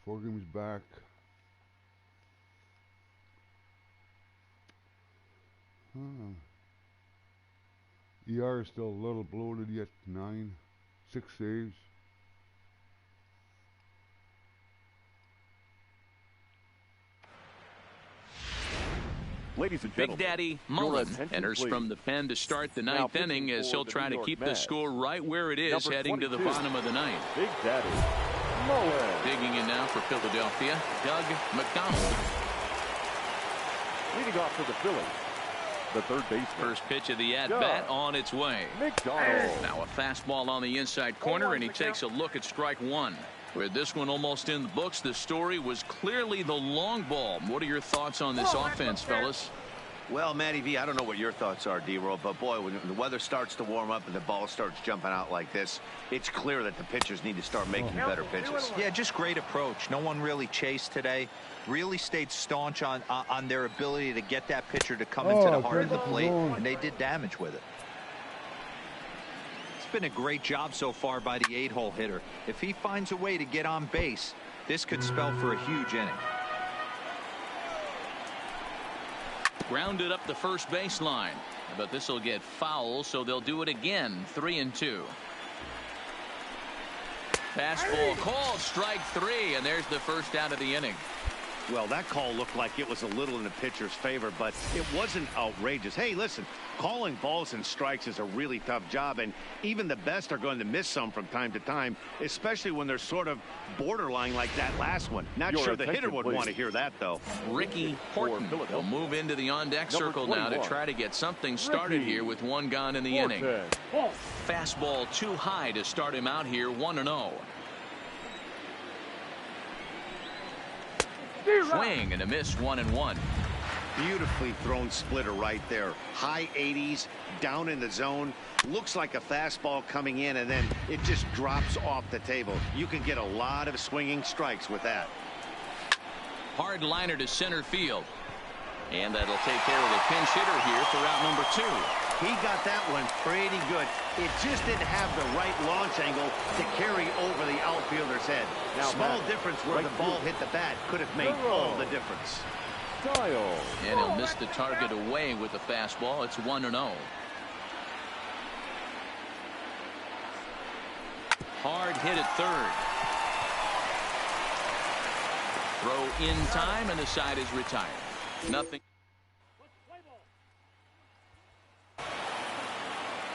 4 games back. ER is still a little bloated yet. 9, 6 saves. Ladies and Big gentlemen, Daddy Mullen enters from the pen to start the ninth inning as he'll try to keep the score right where it is heading to the bottom of the ninth. Big Daddy Mullen. Digging in now for Philadelphia, Doug McDonald. Leading off for the Phillies, the third baseman. First pitch of the at-bat on its way. McDonald. Now a fastball on the inside corner, and he takes a look at strike one. With this one almost in the books, the story was clearly the long ball. What are your thoughts on this offense, fellas? Well, Matty V, I don't know what your thoughts are, D-Roll, but boy, when the weather starts to warm up and the ball starts jumping out like this, it's clear that the pitchers need to start making better pitches. Yeah, just great approach. No one really chased today. Really stayed staunch on their ability to get that pitcher to come into the heart of the plate, and they did damage with it. It's been a great job so far by the 8-hole hitter. If he finds a way to get on base, this could spell for a huge inning. Grounded up the first baseline, but this will get foul, so they'll do it again. 3-2. Fastball called, strike 3, and there's the first out of the inning. Well, that call looked like it was a little in the pitcher's favor, but it wasn't outrageous. Hey, listen, calling balls and strikes is a really tough job, and even the best are going to miss some from time to time, especially when they're sort of borderline like that last one. Not sure the hitter would want to hear that, though. Ricky Horton will move into the on-deck circle now to try to get something started here with one gone in the inning. Fastball too high to start him out here, 1-0. Swing and a miss, 1-1. Beautifully thrown splitter right there. High 80s, down in the zone. Looks like a fastball coming in, and then it just drops off the table. You can get a lot of swinging strikes with that. Hard liner to center field. And that'll take care of the pinch hitter here for route number 2. He got that one pretty good. It just didn't have the right launch angle to carry over the outfielder's head. Now, small difference where the ball hit the bat could have made all the difference. And he'll miss the target away with the fastball. It's 1-0. Hard hit at third. Throw in time, and the side is retired. Nothing.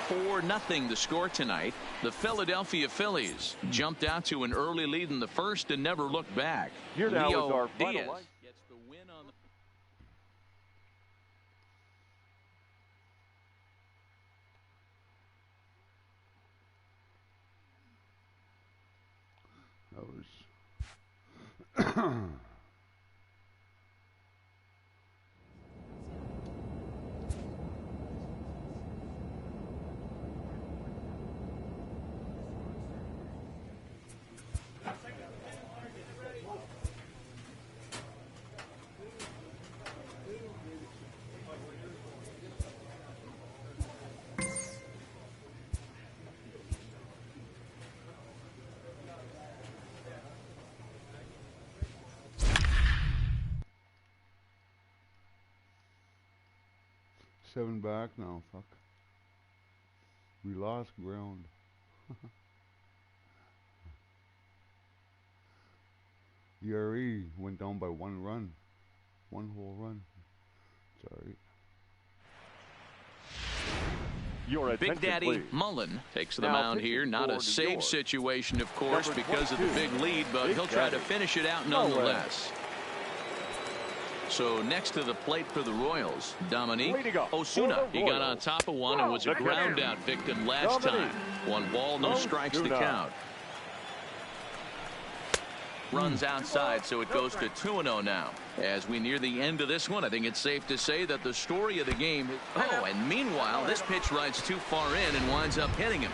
4-0 the score tonight. The Philadelphia Phillies jumped out to an early lead in the first and never looked back. Here now is our final Diaz line. gets the win on the That was 7 back now. Fuck. We lost ground. ERE went down by 1 run. 1 whole run. Sorry. Big Daddy Mullen takes the mound here. Not a save situation, of course, because of the big lead, but he'll try to finish it out nonetheless. So next to the plate for the Royals, Dominique Osuna. He got on top of one and was a ground out victim last time. 1 ball, no strikes to count. Runs outside, so it goes to 2-0 now. As we near the end of this one, I think it's safe to say that the story of the game. Oh, and meanwhile, this pitch rides too far in and winds up hitting him.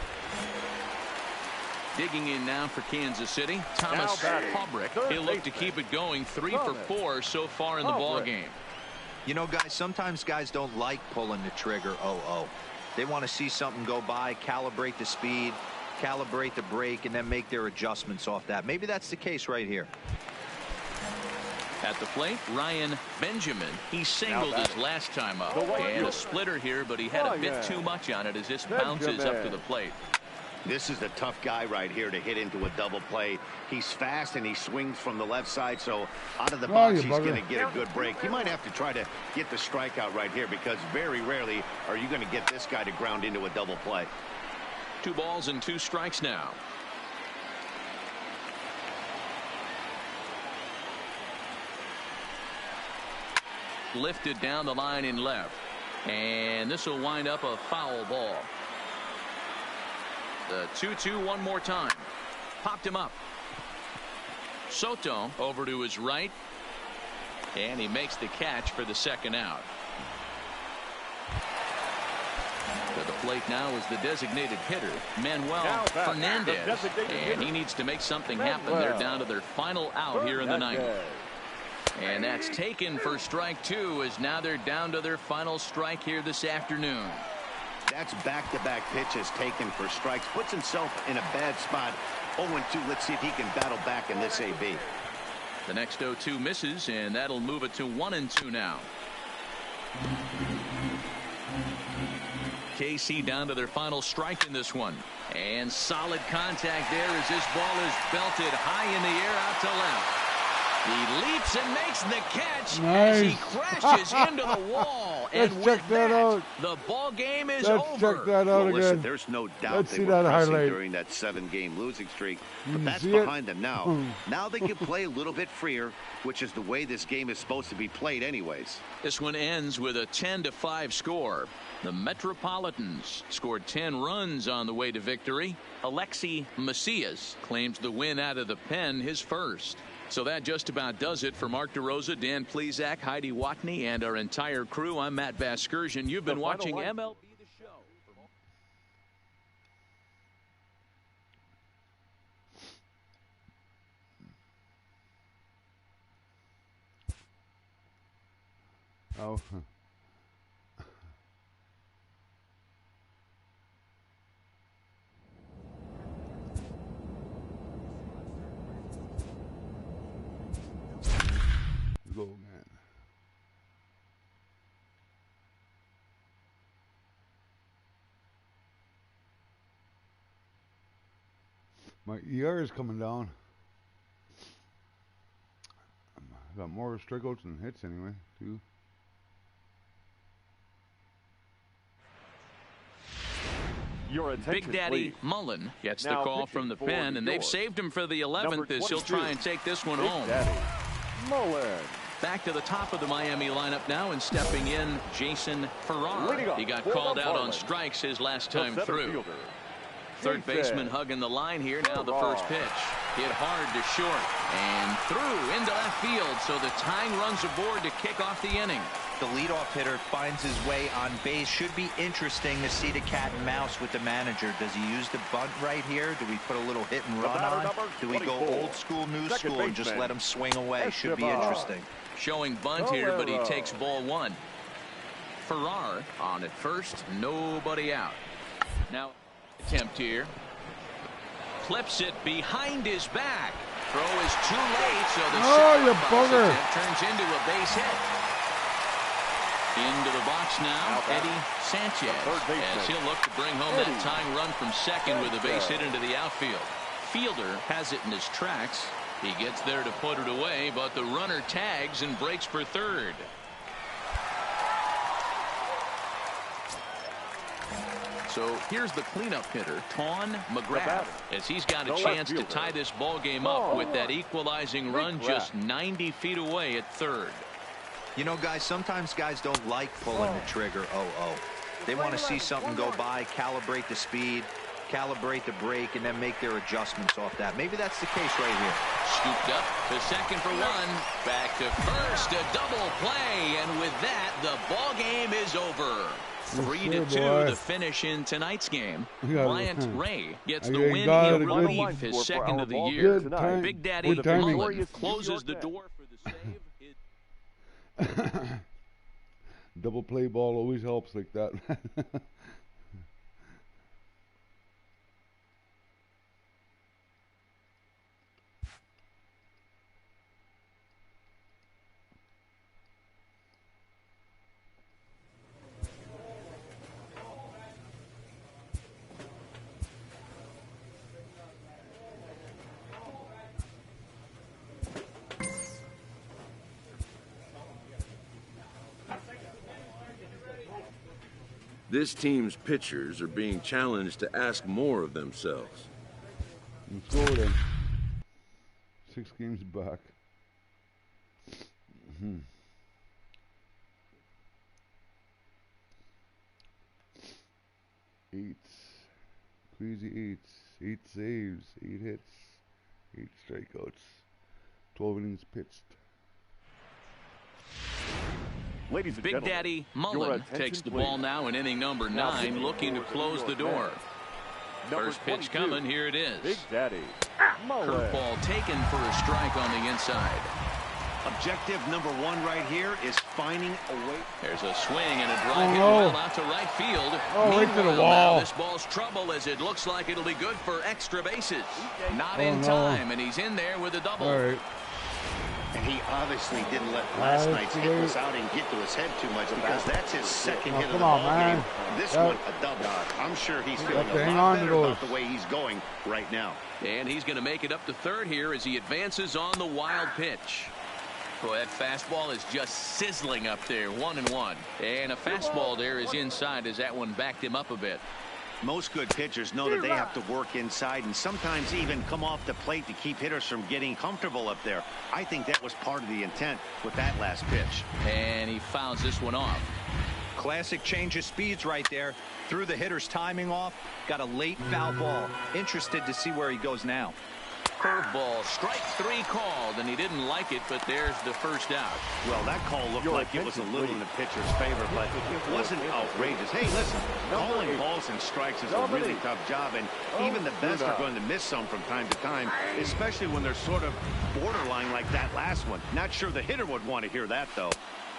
Digging in now for Kansas City, Thomas Haubrich. He'll look to keep it going. 3 for 4 so far in the ball game. You know, guys, sometimes guys don't like pulling the trigger. They want to see something go by, calibrate the speed, calibrate the brake, and then make their adjustments off that. Maybe that's the case right here. At the plate, Ryan Benjamin. He singled his last time up. And a splitter here, but he had a bit too much on it as this bounces up to the plate. This is the tough guy right here to hit into a double play. He's fast and he swings from the left side, so out of the box he's going to get a good break. He might have to try to get the strikeout right here because very rarely are you going to get this guy to ground into a double play. 2 balls and 2 strikes now. Lifted down the line in left, and this will wind up a foul ball. The 2-2 one more time. Popped him up. Soto over to his right, and he makes the catch for the second out. To the plate now is the designated hitter, Manuel Fernandez, and he needs to make something happen. They're down to their final out here in the ninth. And that's taken for strike 2, as now they're down to their final strike here this afternoon. That's back-to-back pitches taken for strikes. Puts himself in a bad spot. 0-2. Let's see if he can battle back in this AB. The next 0-2 misses, and that'll move it to 1-2 now. KC down to their final strike in this one. And solid contact there as this ball is belted high in the air out to left. He leaps and makes the catch as he crashes into the wall. And with that, the ball game is over. Check that out again. Listen, there's no doubt they were pressing during that 7-game losing streak. But that's behind them now. Now they can play a little bit freer, which is the way this game is supposed to be played anyways. This one ends with a 10-5 score. The Metropolitans scored 10 runs on the way to victory. Alexi Macias claims the win out of the pen, his first. So that just about does it for Mark DeRosa, Dan Plesac, Heidi Watney, and our entire crew. I'm Matt Vasgersian. You've been watching MLB The Show. Oh. Go, man. My ER is coming down. I got more strikeouts than hits anyway, too. Your Big Daddy please. Mullen gets Now the call from the pen, and they've saved him for the 11th as he'll try and take this one home. Daddy Mullen. Back to the top of the Miami lineup now, and stepping in, Jason Farrar. He got called out on strikes his last time through. Third baseman hugging the line here. Now the first pitch. Hit hard to short and through into left field. So the tying runs aboard to kick off the inning. The leadoff hitter finds his way on base. Should be interesting to see the cat and mouse with the manager. Does he use the bunt right here? Do we put a little hit and run on? Do we go old school, new school, and just let him swing away? Should be interesting. Showing bunt here, but he takes ball 1. Farrar on at first, nobody out. Now attempt here. Clips it behind his back. Throw is too late, so the attempt turns into a base hit. Into the box now, Eddie Sanchez, as he'll look to bring home that tying run from second with a base hit into the outfield. Fielder has it in his tracks. He gets there to put it away, but the runner tags and breaks for third. So here's the cleanup hitter, Tawn McGrath, as he's got a chance to tie this ball game up with that equalizing run just 90 feet away at third. You know, guys, sometimes guys don't like pulling the trigger. They want to see something go by, calibrate the speed, calibrate the brake, and then make their adjustments off that. Maybe that's the case right here. Scooped up to second for 1. Back to first, a double play, and with that, the ball game is over. 3-2 the finish in tonight's game. Bryant Ray gets the win. He'll relieve his second of the year. Big Daddy Mullen closes the door for the save. Double play ball always helps like that. This team's pitchers are being challenged to ask more of themselves. Let's go then. 6 games back. 8. Crazy 8s. 8 saves. 8 hits. 8 strikeouts. 12 innings pitched. Ladies and Big gentlemen, Daddy Mullen takes the ball now in inning number 9, looking to close the door. First pitch coming, here it is. Big Daddy Mullen. Curveball taken for a strike on the inside. Objective number 1 right here is finding a way. There's a swing and a drive hit well out to right field. Right to the Meanwhile, wall. now this ball's trouble as it looks like it'll be good for extra bases. Not in time, and he's in there with a double. All right. And he obviously didn't let last night's hitless outing get to his head too much, because that's his second hit of the ball game. This one, a double. I'm sure he's feeling a lot better about the way he's going right now. And he's going to make it up to third here as he advances on the wild pitch. Boy, that fastball is just sizzling up there, 1-1. And a fastball there is inside as that one backed him up a bit. Most good pitchers know that they have to work inside and sometimes even come off the plate to keep hitters from getting comfortable up there. I think that was part of the intent with that last pitch. And he fouls this one off. Classic change of speeds right there. Threw the hitter's timing off. Got a late foul ball. Interested to see where he goes now. Curveball, strike 3 called, and he didn't like it, but there's the first out. Well, that call looked like it was a little in the pitcher's favor, but it wasn't outrageous. Hey, listen, calling balls and strikes is a really tough job, and even the best are going to miss some from time to time, especially when they're sort of borderline like that last one. Not sure the hitter would want to hear that, though.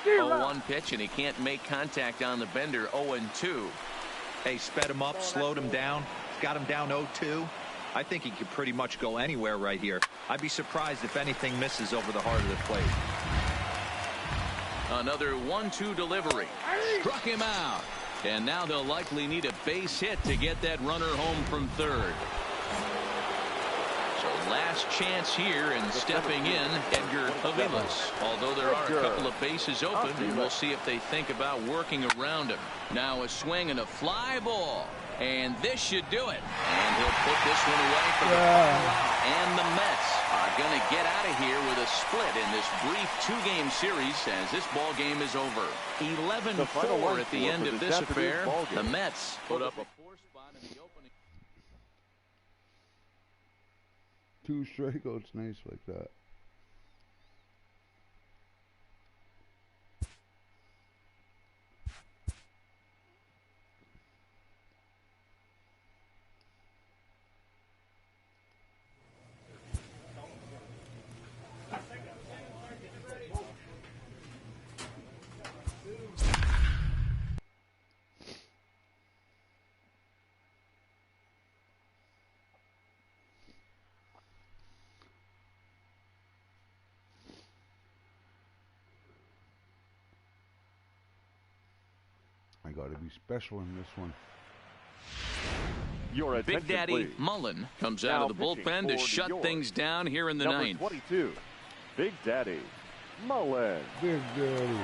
0-1 pitch, and he can't make contact on the bender. 0-2. Hey, sped him up, slowed him down, got him down 0-2. I think he could pretty much go anywhere right here. I'd be surprised if anything misses over the heart of the plate. Another 1-2 delivery. Struck him out. And now they'll likely need a base hit to get that runner home from third. So last chance here, and stepping in, Edgar Aviles. Although there are a couple of bases open, and we'll see if they think about working around him. Now a swing and a fly ball. And this should do it. And he'll put this one away for the final out. And the Mets are going to get out of here with a split in this brief 2-game series as this ball game is over. 11-4 at the end of this affair. The Mets put up a 4 spot in the opening. 2 strikeouts, nice like that. I gotta be special in this one. Your Big Daddy please. Mullen comes out of the bullpen to shut things down here in the ninth. 22, Big Daddy Mullen. Big Daddy.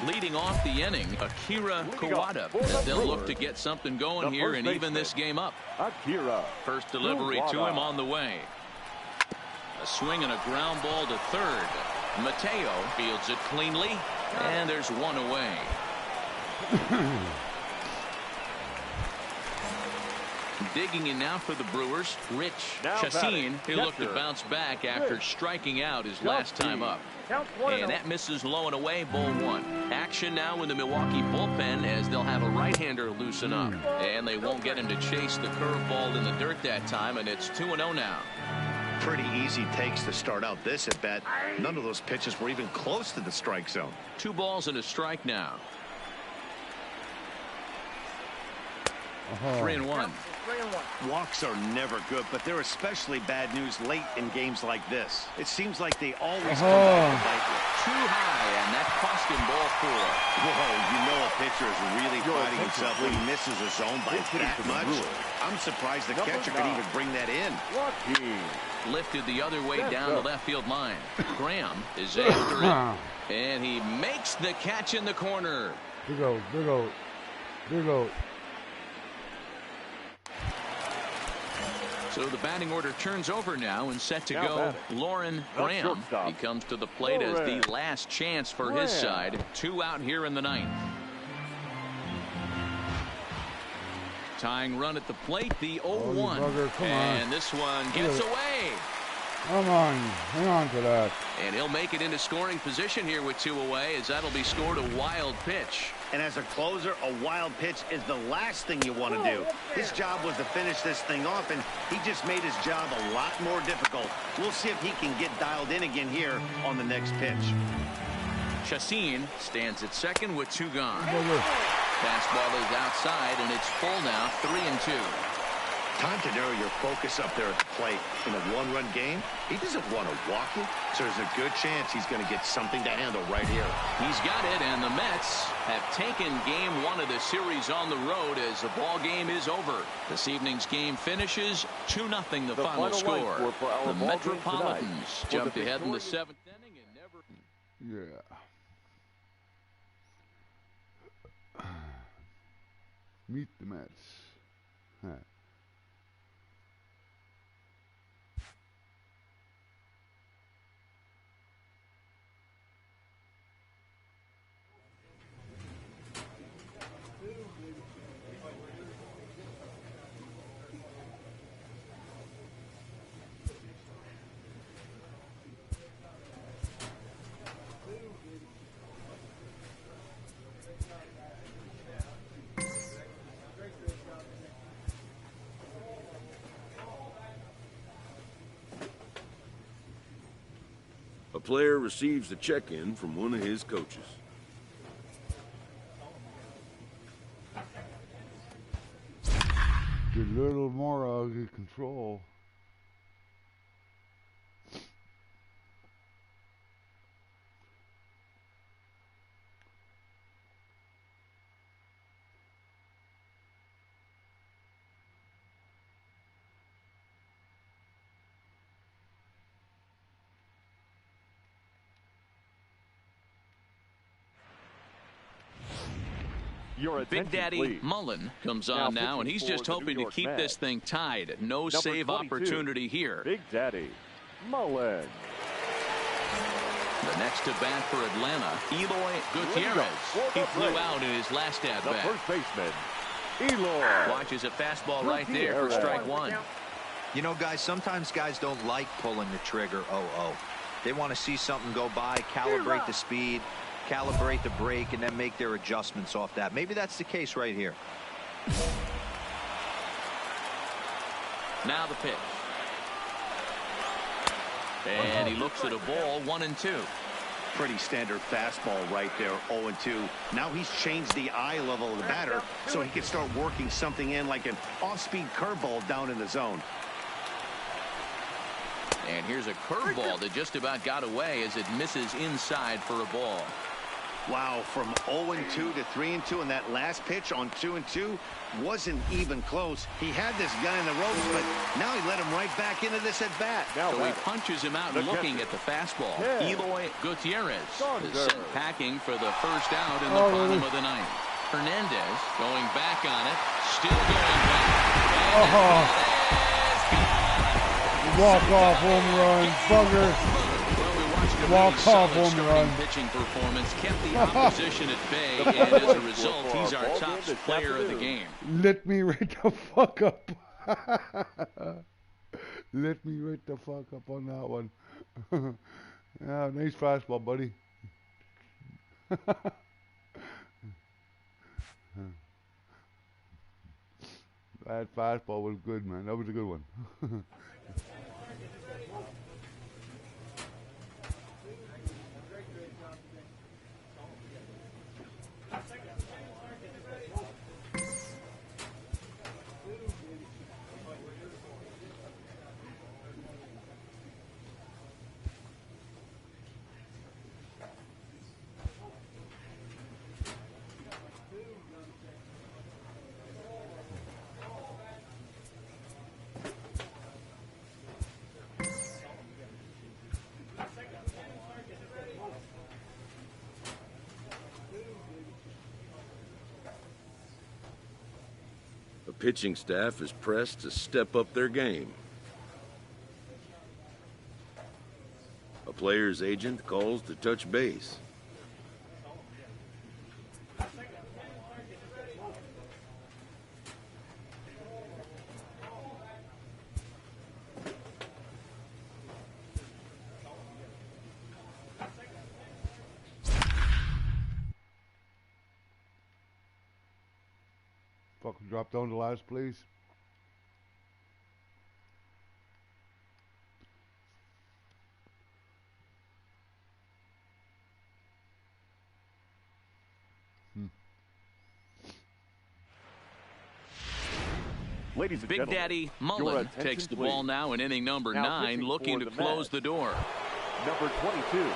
Leading off the inning, Akira Kawada, as they'll look to get something going here and even this game up. Akira. First delivery to him on the way. A swing and a ground ball to third. Mateo fields it cleanly, and there's one away. Digging in now for the Brewers, Rich Chassin, who looked to bounce back after striking out his last time up. And that misses low and away, ball 1. Action now in the Milwaukee bullpen as they'll have a right-hander loosen up. And they won't get him to chase the curveball in the dirt that time, and it's 2-0 now. Pretty easy takes to start out this at bat. None of those pitches were even close to the strike zone. 2 balls and a strike now. 3-1. Walks are never good, but they're especially bad news late in games like this. It seems like they always come back to bite you. Too high, and that cost him ball 4. Whoa, you know a pitcher is really fighting himself when he misses a zone by that much. I'm surprised the catcher could even bring that in. Lifted the other way down the left field line. Graham is after it. And he makes the catch in the corner. There you go. So the batting order turns over now and set to go. Lauren Graham. He comes to the plate as the last chance for his side. 2 out here in the 9th. Tying run at the plate, the 0-1. And this one gets away. Come on, hang on to that. And he'll make it into scoring position here with 2 away, as that'll be scored a wild pitch. And as a closer, a wild pitch is the last thing you want to do. His job was to finish this thing off, and he just made his job a lot more difficult. We'll see if he can get dialed in again here on the next pitch. Chassin stands at second with 2 gone. Fastball is outside, and it's full now, 3-2. Time to narrow your focus up there at the plate. In a 1-run game, he doesn't want to walk it, so there's a good chance he's going to get something to handle right here. He's got it, and the Mets have taken game 1 of the series on the road as the ball game is over. This evening's game finishes 2-0 the final score. The Metropolitans jumped ahead in the 7th inning and never... Yeah. Meet the Mets. Huh. A player receives a check-in from one of his coaches. Get a little more control. Big Daddy Mullen comes on now, and he's just hoping to keep this thing tied. No save opportunity here. Big Daddy Mullen. The next to bat for Atlanta, Eloy Gutierrez. He flew out in his last at bat. The first baseman, Eloy. Watches a fastball right there for strike 1. You know, guys, sometimes guys don't like pulling the trigger 0-0. They want to see something go by, calibrate the speed, calibrate the brake, and then make their adjustments off that. Maybe that's the case right here. Now the pitch. And he looks at a ball, 1-2. Pretty standard fastball right there, 0-2. Now he's changed the eye level of the batter so he can start working something in like an off-speed curveball down in the zone. And here's a curveball that just about got away as it misses inside for a ball. Wow, from 0-2 to 3-2, and that last pitch on 2-2 wasn't even close. He had this guy in the ropes, but now he let him right back into this at bat. So he punches him out looking at the fastball. Eloy Gutierrez is sent packing for the first out in the bottom of the 9th. Hernandez going back on it, still going back. Walk-off home run, bugger. Walk-off home run. Pitching performance kept the opposition at bay, and as a result, he's our top player of the game. Let me right the fuck up. Let me right the fuck up on that one. Yeah, nice fastball, buddy. That fastball was good, man. That was a good one. pitching staff is pressed to step up their game. A player's agent calls to touch base. Fucking drop down to last place. Ladies and Big gentlemen, Daddy Mullen takes the ball now in inning number 9, looking to close the door. Number 22.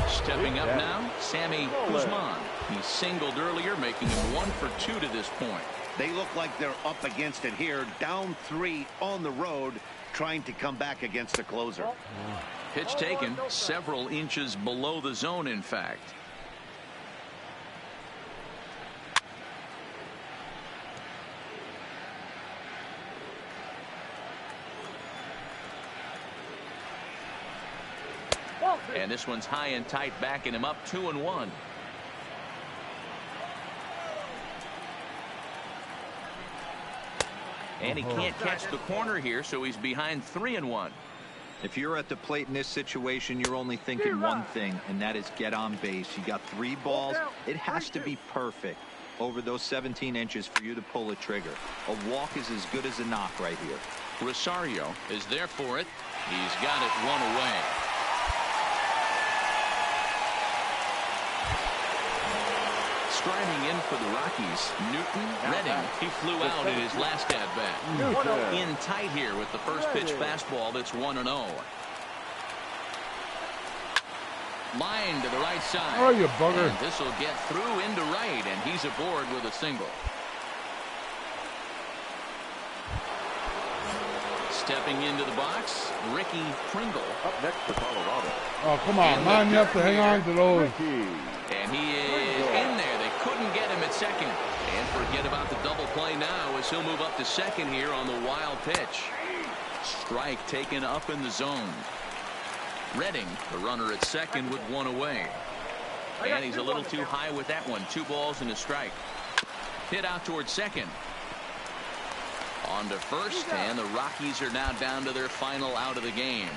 Stepping up now, Sammy Guzman. He singled earlier, making him 1 for 2 to this point. They look like they're up against it here, down 3 on the road, trying to come back against the closer. Pitch taken several inches below the zone, in fact. And this one's high and tight, backing him up 2-1. And he can't catch the corner here, so he's behind 3-1. If you're at the plate in this situation, you're only thinking one thing, and that is get on base. You got 3 balls. It has to be perfect over those 17 inches for you to pull a trigger. A walk is as good as a knock right here. Rosario is there for it. He's got it 1 away. Striding in for the Rockies, Newton Redding. He flew out in his last at-bat. In tight here with the first pitch fastball that's 1-0. Line to the right side. Oh, you bugger. And this will get through into right, and he's aboard with a single. Stepping into the box, Ricky Pringle. Up next for Colorado. Oh, come on, man. You have to hang on to those. And he is in there. They couldn't get him at second. And forget about the double play now as he'll move up to second here on the wild pitch. Strike taken up in the zone. Redding, the runner at second with 1 away. And he's a little too high with that one. 2 balls and a strike. Hit out towards second. On to first, and the Rockies are now down to their final out of the game.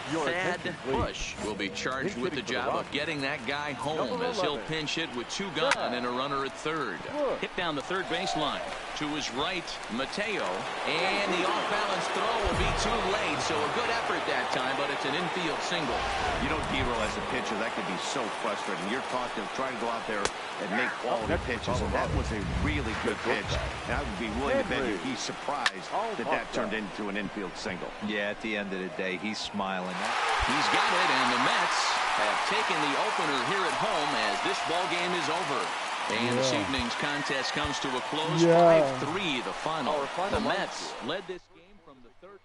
Thad Bush will be charged with the job of getting that guy home as he'll pinch hit with 2 gone and a runner at third. Hit down the third baseline. To his right, Mateo. And the off-balance throw will be too late, so a good effort that time, but it's an infield single. You know, Dero, as a pitcher, that could be so frustrating. You're taught to try to go out there and make quality pitches, and that was a really good pitch. And I would be willing to bet you he's surprised that turned into an infield single. Yeah, at the end of the day, he's smiling. He's got it, and the Mets have taken the opener here at home as this ball game is over. And this evening's contest comes to a close. 5-3 the final. The Mets led this game from the third.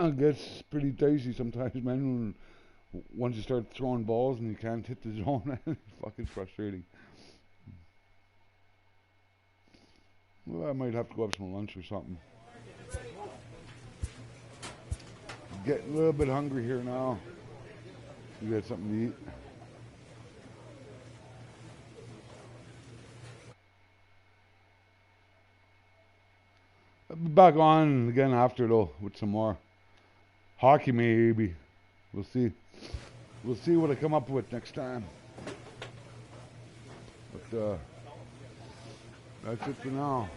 I guess it's pretty dicey sometimes, man. Once you start throwing balls and you can't hit the zone, it's fucking frustrating. Well, I might have to go have some lunch or something. Getting a little bit hungry here now. You got something to eat? I'll be back on again after though with some more hockey maybe. We'll see. We'll see what I come up with next time. But that's it for now.